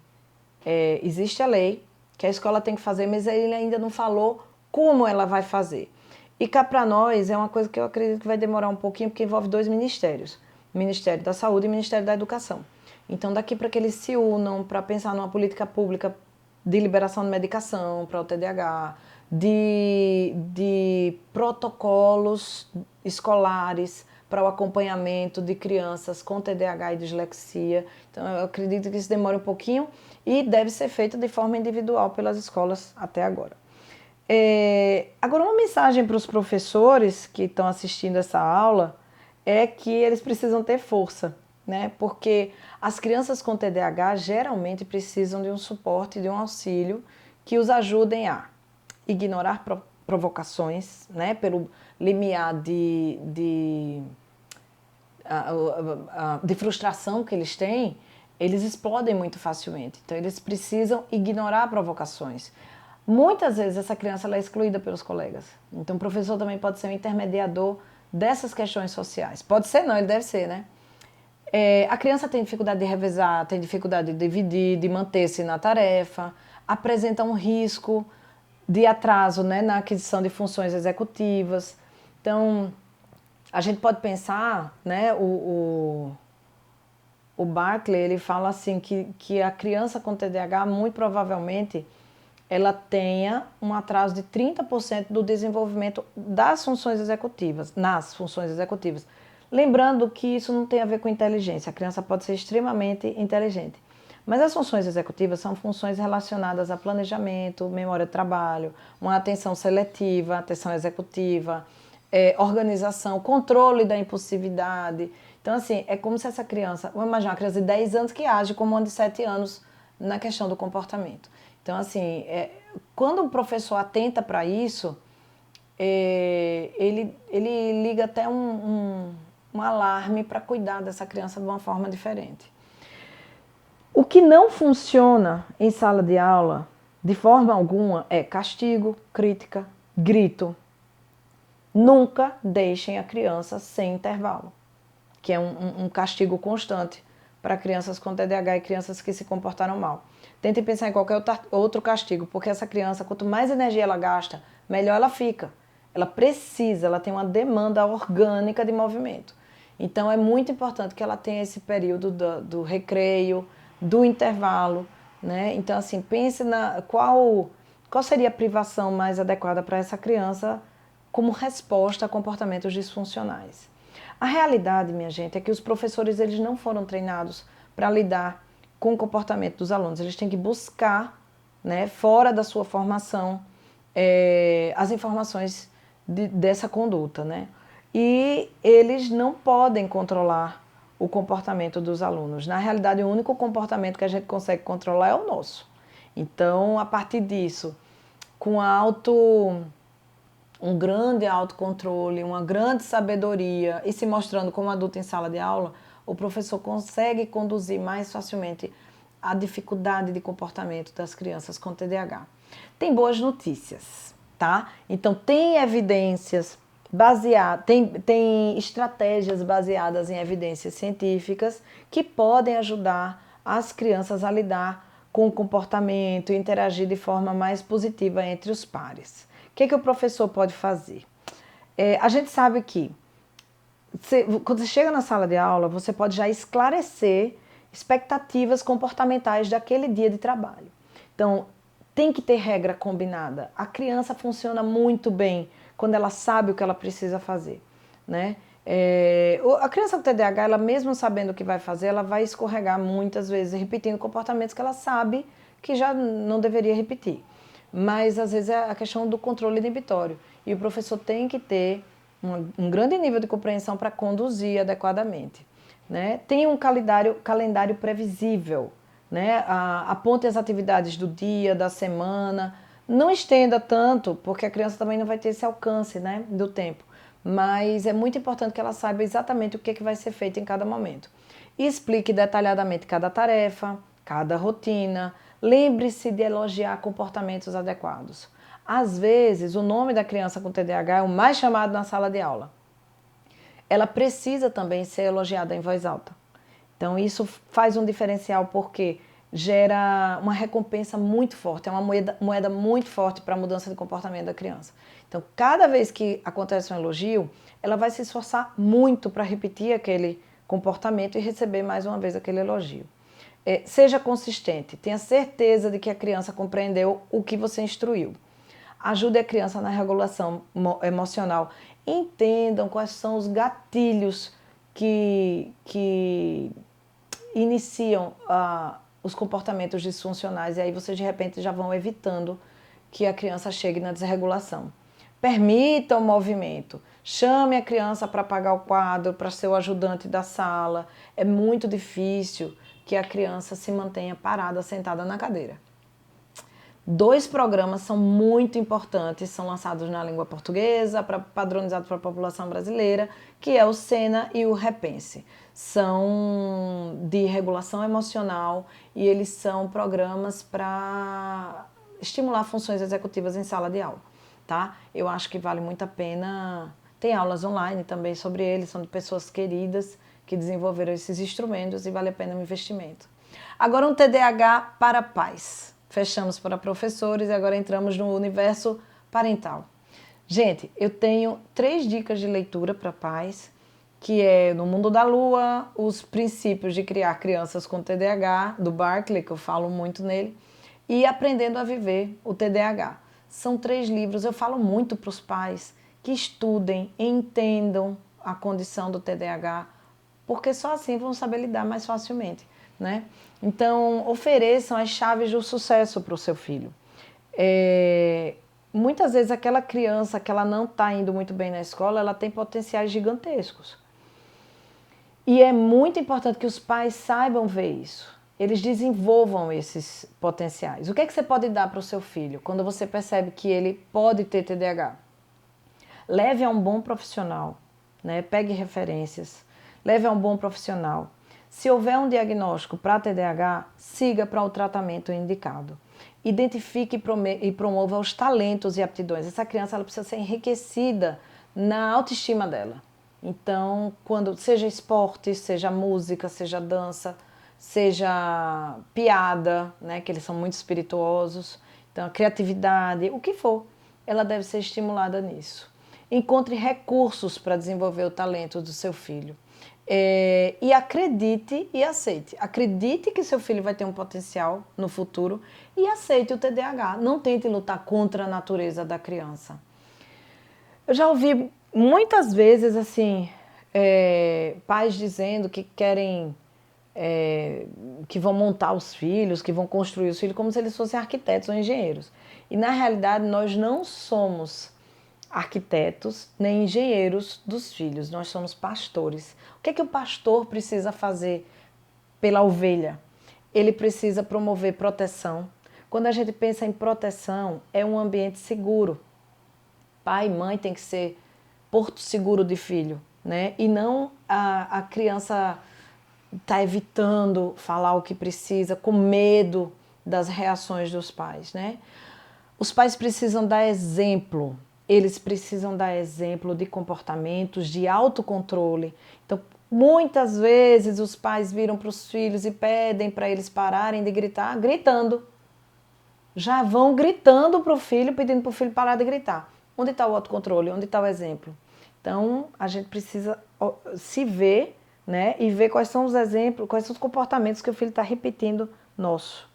existe a lei, que a escola tem que fazer, mas ele ainda não falou como ela vai fazer. E cá para nós é uma coisa que eu acredito que vai demorar um pouquinho, porque envolve dois ministérios, o Ministério da Saúde e o Ministério da Educação. Então daqui para que eles se unam para pensar numa política pública de liberação de medicação para o TDAH, de protocolos escolares para o acompanhamento de crianças com TDAH e dislexia. Então, eu acredito que isso demora um pouquinho e deve ser feito de forma individual pelas escolas até agora. Agora, uma mensagem para os professores que estão assistindo essa aula é que eles precisam ter força, né? Porque as crianças com TDAH geralmente precisam de um suporte, de um auxílio que os ajudem a ignorar provocações, né? Pelo limiar de frustração que eles têm, eles explodem muito facilmente. Então, eles precisam ignorar provocações. Muitas vezes, essa criança ela é excluída pelos colegas. Então, o professor também pode ser um intermediador dessas questões sociais. Pode ser não, ele deve ser, né? A criança tem dificuldade de revezar, tem dificuldade de dividir, de manter-se na tarefa, apresenta um risco de atraso, né, na aquisição de funções executivas. Então, a gente pode pensar, né, o Barkley, ele fala assim que a criança com TDAH, muito provavelmente, ela tenha um atraso de 30% do desenvolvimento das funções executivas, nas funções executivas. Lembrando que isso não tem a ver com inteligência, a criança pode ser extremamente inteligente. Mas as funções executivas são funções relacionadas a planejamento, memória de trabalho, uma atenção seletiva, atenção executiva, organização, controle da impulsividade. Então, assim, é como se essa criança, vamos imaginar uma criança de 10 anos que age como uma de 7 anos na questão do comportamento. Então, assim, quando o professor atenta para isso, ele liga até um alarme para cuidar dessa criança de uma forma diferente. O que não funciona em sala de aula, de forma alguma, é castigo, crítica, grito. Nunca deixem a criança sem intervalo, que é um castigo constante para crianças com TDAH e crianças que se comportaram mal. Tentem pensar em qualquer outro castigo, porque essa criança, quanto mais energia ela gasta, melhor ela fica. Ela precisa, ela tem uma demanda orgânica de movimento. Então é muito importante que ela tenha esse período do recreio, do intervalo, né? Então, assim, pense qual seria a privação mais adequada para essa criança como resposta a comportamentos disfuncionais. A realidade, minha gente, é que os professores eles não foram treinados para lidar com o comportamento dos alunos. Eles têm que buscar, né, fora da sua formação, as informações dessa conduta, né? E eles não podem controlar o comportamento dos alunos. Na realidade, o único comportamento que a gente consegue controlar é o nosso. Então, a partir disso, com um grande autocontrole, uma grande sabedoria e se mostrando como adulto em sala de aula, o professor consegue conduzir mais facilmente a dificuldade de comportamento das crianças com TDAH. Tem boas notícias, tá? Então, tem evidências baseadas, tem estratégias baseadas em evidências científicas que podem ajudar as crianças a lidar com o comportamento e interagir de forma mais positiva entre os pares. O que o professor pode fazer? A gente sabe que quando você chega na sala de aula, você pode já esclarecer expectativas comportamentais daquele dia de trabalho. Então, tem que ter regra combinada. A criança funciona muito bem quando ela sabe o que ela precisa fazer, né? A criança com TDAH, ela mesmo sabendo o que vai fazer, ela vai escorregar muitas vezes, repetindo comportamentos que ela sabe que já não deveria repetir. Mas, às vezes, é a questão do controle inibitório. E o professor tem que ter um grande nível de compreensão para conduzir adequadamente, né? Tem um calendário previsível, né? Aponte as atividades do dia, da semana. Não estenda tanto, porque a criança também não vai ter esse alcance, né, do tempo. Mas é muito importante que ela saiba exatamente o que vai ser feito em cada momento. E explique detalhadamente cada tarefa, cada rotina. Lembre-se de elogiar comportamentos adequados. Às vezes, o nome da criança com TDAH é o mais chamado na sala de aula. Ela precisa também ser elogiada em voz alta. Então, isso faz um diferencial porque gera uma recompensa muito forte, é uma moeda muito forte para a mudança de comportamento da criança. Então, cada vez que acontece um elogio, ela vai se esforçar muito para repetir aquele comportamento e receber mais uma vez aquele elogio. Seja consistente, tenha certeza de que a criança compreendeu o que você instruiu. Ajude a criança na regulação emocional. Entendam quais são os gatilhos que iniciam os comportamentos disfuncionais e aí vocês de repente já vão evitando que a criança chegue na desregulação. Permita o movimento. Chame a criança para apagar o quadro, para ser o ajudante da sala. É muito difícil que a criança se mantenha parada, sentada na cadeira. 2 programas são muito importantes, são lançados na língua portuguesa, padronizados para a população brasileira, que é o SENA e o Repense. São de regulação emocional e eles são programas para estimular funções executivas em sala de aula, tá? Eu acho que vale muito a pena. Tem aulas online também sobre eles, são de pessoas queridas que desenvolveram esses instrumentos e vale a pena o investimento. Agora, um TDAH para pais. fechamos para professores e agora entramos no universo parental. Gente, eu tenho 3 dicas de leitura para pais, que é No Mundo da Lua, Os Princípios de Criar Crianças com TDAH, do Barkley, que eu falo muito nele, e Aprendendo a Viver o TDAH. São 3 livros, eu falo muito para os pais que estudem, entendam a condição do TDAH, porque só assim vão saber lidar mais facilmente, né? Então, ofereçam as chaves do sucesso para o seu filho. Muitas vezes aquela criança que ela não está indo muito bem na escola, ela tem potenciais gigantescos. E é muito importante que os pais saibam ver isso. Eles desenvolvam esses potenciais. O que é que você pode dar para o seu filho quando você percebe que ele pode ter TDAH? Leve a um bom profissional, né? Pegue referências, leve a um bom profissional. Se houver um diagnóstico para TDAH, siga para o tratamento indicado. Identifique e promova os talentos e aptidões. Essa criança ela precisa ser enriquecida na autoestima dela. Então, seja esporte, seja música, seja dança, seja piada, né, que eles são muito espirituosos, então a criatividade, o que for, ela deve ser estimulada nisso. Encontre recursos para desenvolver o talento do seu filho. E acredite e aceite. Acredite que seu filho vai ter um potencial no futuro e aceite o TDAH. Não tente lutar contra a natureza da criança. Eu já ouvi muitas vezes assim, pais dizendo que querem, que vão montar os filhos, que vão construir os filhos como se eles fossem arquitetos ou engenheiros. E na realidade nós não somos arquitetos nem engenheiros dos filhos, nós somos pastores. O que é que o pastor precisa fazer pela ovelha? Ele precisa promover proteção. Quando a gente pensa em proteção, é um ambiente seguro. Pai e mãe tem que ser porto seguro de filho, né? E não a criança tá evitando falar o que precisa, com medo das reações dos pais, né? Os pais precisam dar exemplo. Eles precisam dar exemplo de comportamentos, de autocontrole. Então, muitas vezes os pais viram para os filhos e pedem para eles pararem de gritar, gritando. Já vão gritando para o filho, pedindo para o filho parar de gritar. Onde está o autocontrole? Onde está o exemplo? Então, a gente precisa se ver, né, e ver quais são os exemplos, quais são os comportamentos que o filho está repetindo nosso.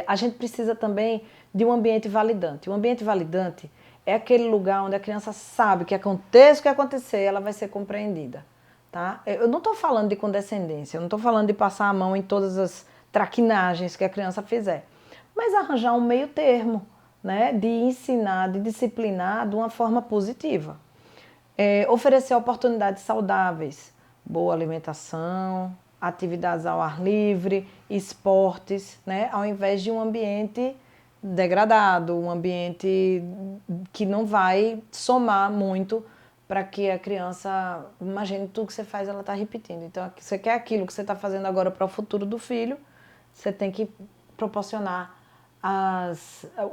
A gente precisa também de um ambiente validante. O ambiente validante é aquele lugar onde a criança sabe que aconteça o que acontecer, ela vai ser compreendida. Tá? Eu não estou falando de condescendência, eu não estou falando de passar a mão em todas as traquinagens que a criança fizer, mas arranjar um meio termo, né, de ensinar, de disciplinar de uma forma positiva. Oferecer oportunidades saudáveis, boa alimentação, atividades ao ar livre, esportes, né, ao invés de um ambiente degradado, um ambiente que não vai somar muito para que a criança, imagine tudo que você faz, ela está repetindo. Então, você quer aquilo que você está fazendo agora para o futuro do filho, você tem que proporcionar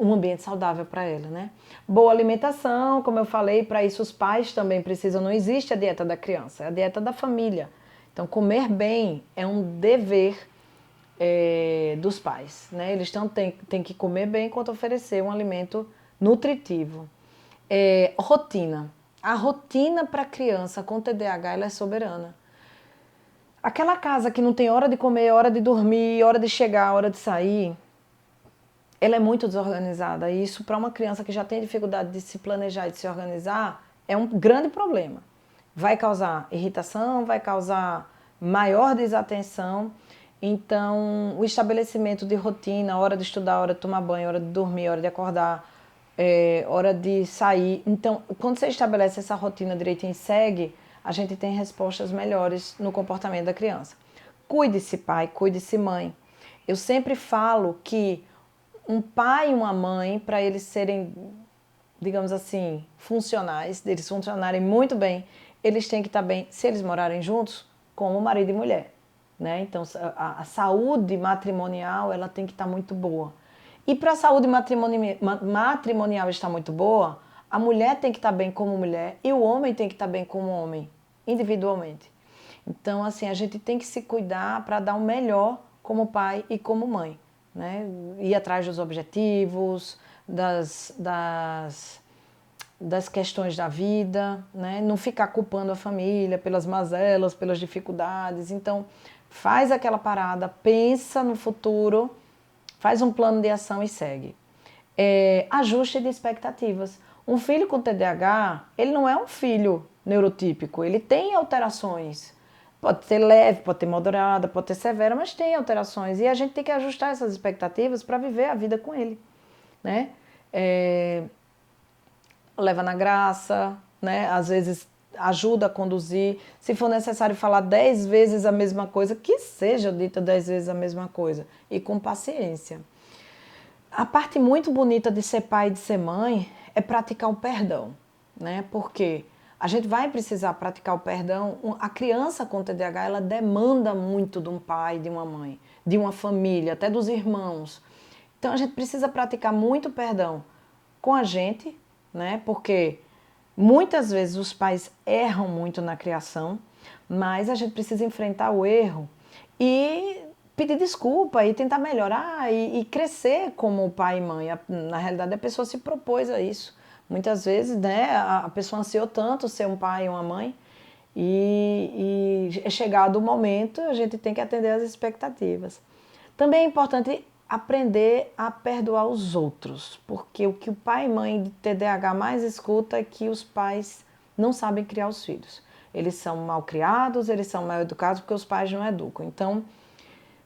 um ambiente saudável para ela, né? Boa alimentação, como eu falei, para isso os pais também precisam. Não existe a dieta da criança, é a dieta da família. Então, comer bem é um dever dos pais, né? Eles têm que comer bem enquanto oferecer um alimento nutritivo. Rotina. A rotina para a criança com TDAH ela é soberana. Aquela casa que não tem hora de comer, hora de dormir, hora de chegar, hora de sair, ela é muito desorganizada. E isso para uma criança que já tem dificuldade de se planejar e de se organizar é um grande problema. Vai causar irritação, vai causar maior desatenção. Então, o estabelecimento de rotina, hora de estudar, hora de tomar banho, hora de dormir, hora de acordar, hora de sair. Então, quando você estabelece essa rotina direitinho e segue, a gente tem respostas melhores no comportamento da criança. Cuide-se, pai, cuide-se, mãe. Eu sempre falo que um pai e uma mãe, para eles serem, digamos assim, funcionais, eles funcionarem muito bem, eles têm que estar bem, se eles morarem juntos, como marido e mulher. Né? Então, a saúde matrimonial ela tem que estar muito boa. E para a saúde matrimonial estar muito boa, a mulher tem que estar bem como mulher e o homem tem que estar bem como homem, individualmente. Então, assim, a gente tem que se cuidar para dar o melhor como pai e como mãe. né? Ir atrás dos objetivos, das questões da vida, né? Não ficar culpando a família pelas mazelas, pelas dificuldades. Então, faz aquela parada, pensa no futuro, faz um plano de ação e segue. Ajuste de expectativas. Um filho com TDAH, ele não é um filho neurotípico, ele tem alterações. Pode ser leve, pode ter moderada, pode ter severa, mas tem alterações. E a gente tem que ajustar essas expectativas para viver a vida com ele, né? Leva na graça, né? Às vezes ajuda a conduzir. Se for necessário falar 10 vezes a mesma coisa, que seja dita 10 vezes a mesma coisa. E com paciência. A parte muito bonita de ser pai e de ser mãe é praticar o perdão, né? Porque a gente vai precisar praticar o perdão. A criança com TDAH, ela demanda muito de um pai, de uma mãe, de uma família, até dos irmãos. Então a gente precisa praticar muito perdão com a gente, né? Porque muitas vezes os pais erram muito na criação, mas a gente precisa enfrentar o erro e pedir desculpa e tentar melhorar e crescer como pai e mãe. Na realidade, a pessoa se propôs a isso. Muitas vezes, né, a pessoa ansiou tanto ser um pai e uma mãe e é chegado o momento, a gente tem que atender às expectativas. Também é importante aprender a perdoar os outros, porque o que o pai e mãe de TDAH mais escuta é que os pais não sabem criar os filhos. Eles são mal criados, eles são mal educados porque os pais não educam. Então,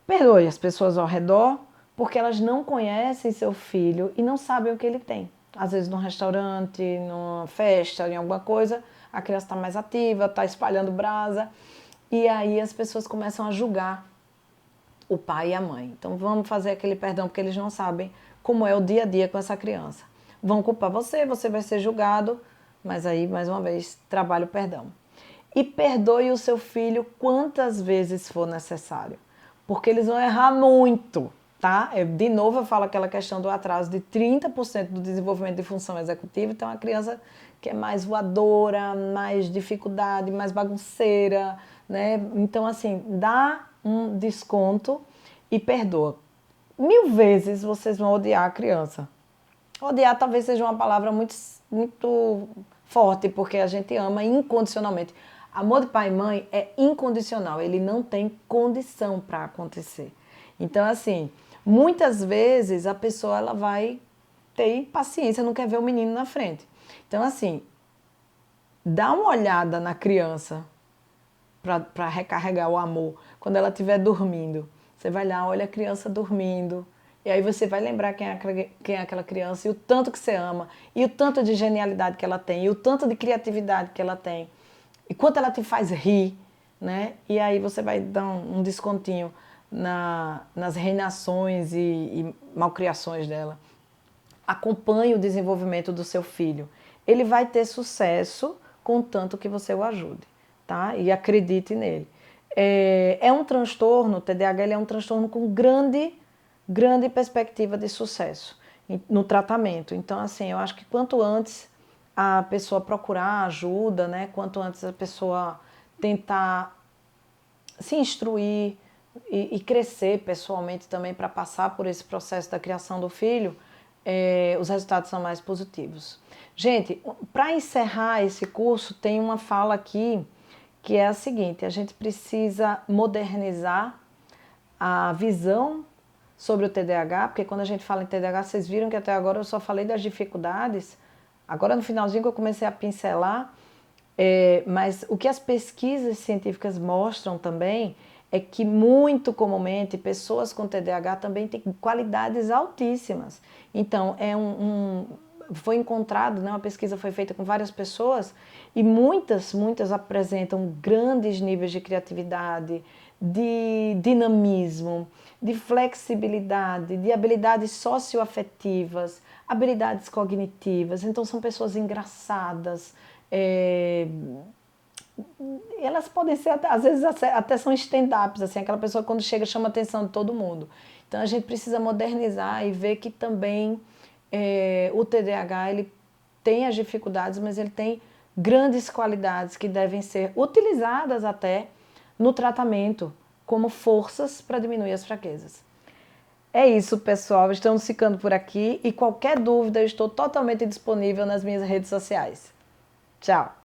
perdoe as pessoas ao redor porque elas não conhecem seu filho e não sabem o que ele tem. Às vezes num restaurante, numa festa, em alguma coisa, a criança está mais ativa, está espalhando brasa e aí as pessoas começam a julgar o pai e a mãe. Então vamos fazer aquele perdão porque eles não sabem como é o dia a dia com essa criança. Vão culpar você, você vai ser julgado, mas aí, mais uma vez, trabalhe o perdão. E perdoe o seu filho quantas vezes for necessário, porque eles vão errar muito, tá? De novo eu falo aquela questão do atraso de 30% do desenvolvimento de função executiva, então a criança que é mais voadora, mais dificuldade, mais bagunceira, né? Então assim, dá um desconto e perdoa. 1000 vezes vocês vão odiar a criança. Odiar talvez seja uma palavra muito forte, porque a gente ama incondicionalmente. Amor de pai e mãe é incondicional, ele não tem condição para acontecer. Então, assim, muitas vezes a pessoa ela vai ter paciência, não quer ver o menino na frente. Então, assim, dá uma olhada na criança para recarregar o amor quando ela estiver dormindo. Você vai lá, olha a criança dormindo, e aí você vai lembrar quem é aquela criança e o tanto que você ama, e o tanto de genialidade que ela tem, e o tanto de criatividade que ela tem, e quanto ela te faz rir, né? E aí você vai dar um descontinho nas reinações e malcriações dela. Acompanhe o desenvolvimento do seu filho. Ele vai ter sucesso contanto que você o ajude, tá? E acredite nele. É um transtorno, o TDAH ele é um transtorno com grande perspectiva de sucesso no tratamento. Então, assim, eu acho que quanto antes a pessoa procurar ajuda, né? Quanto antes a pessoa tentar se instruir e crescer pessoalmente também para passar por esse processo da criação do filho, os resultados são mais positivos. Gente, para encerrar esse curso, tem uma fala aqui que é a seguinte: a gente precisa modernizar a visão sobre o TDAH, porque quando a gente fala em TDAH, vocês viram que até agora eu só falei das dificuldades, agora no finalzinho que eu comecei a pincelar, mas o que as pesquisas científicas mostram também é que muito comumente pessoas com TDAH também têm qualidades altíssimas. Então, foi encontrado, né, uma pesquisa foi feita com várias pessoas e muitas apresentam grandes níveis de criatividade, de dinamismo, de flexibilidade, de habilidades socioafetivas, habilidades cognitivas. Então são pessoas engraçadas, elas podem ser, às vezes até são stand-ups, assim, aquela pessoa quando chega chama a atenção de todo mundo. Então a gente precisa modernizar e ver que também o TDAH ele tem as dificuldades, mas ele tem grandes qualidades que devem ser utilizadas até no tratamento como forças para diminuir as fraquezas. É isso, pessoal. Estamos ficando por aqui e qualquer dúvida eu estou totalmente disponível nas minhas redes sociais. Tchau!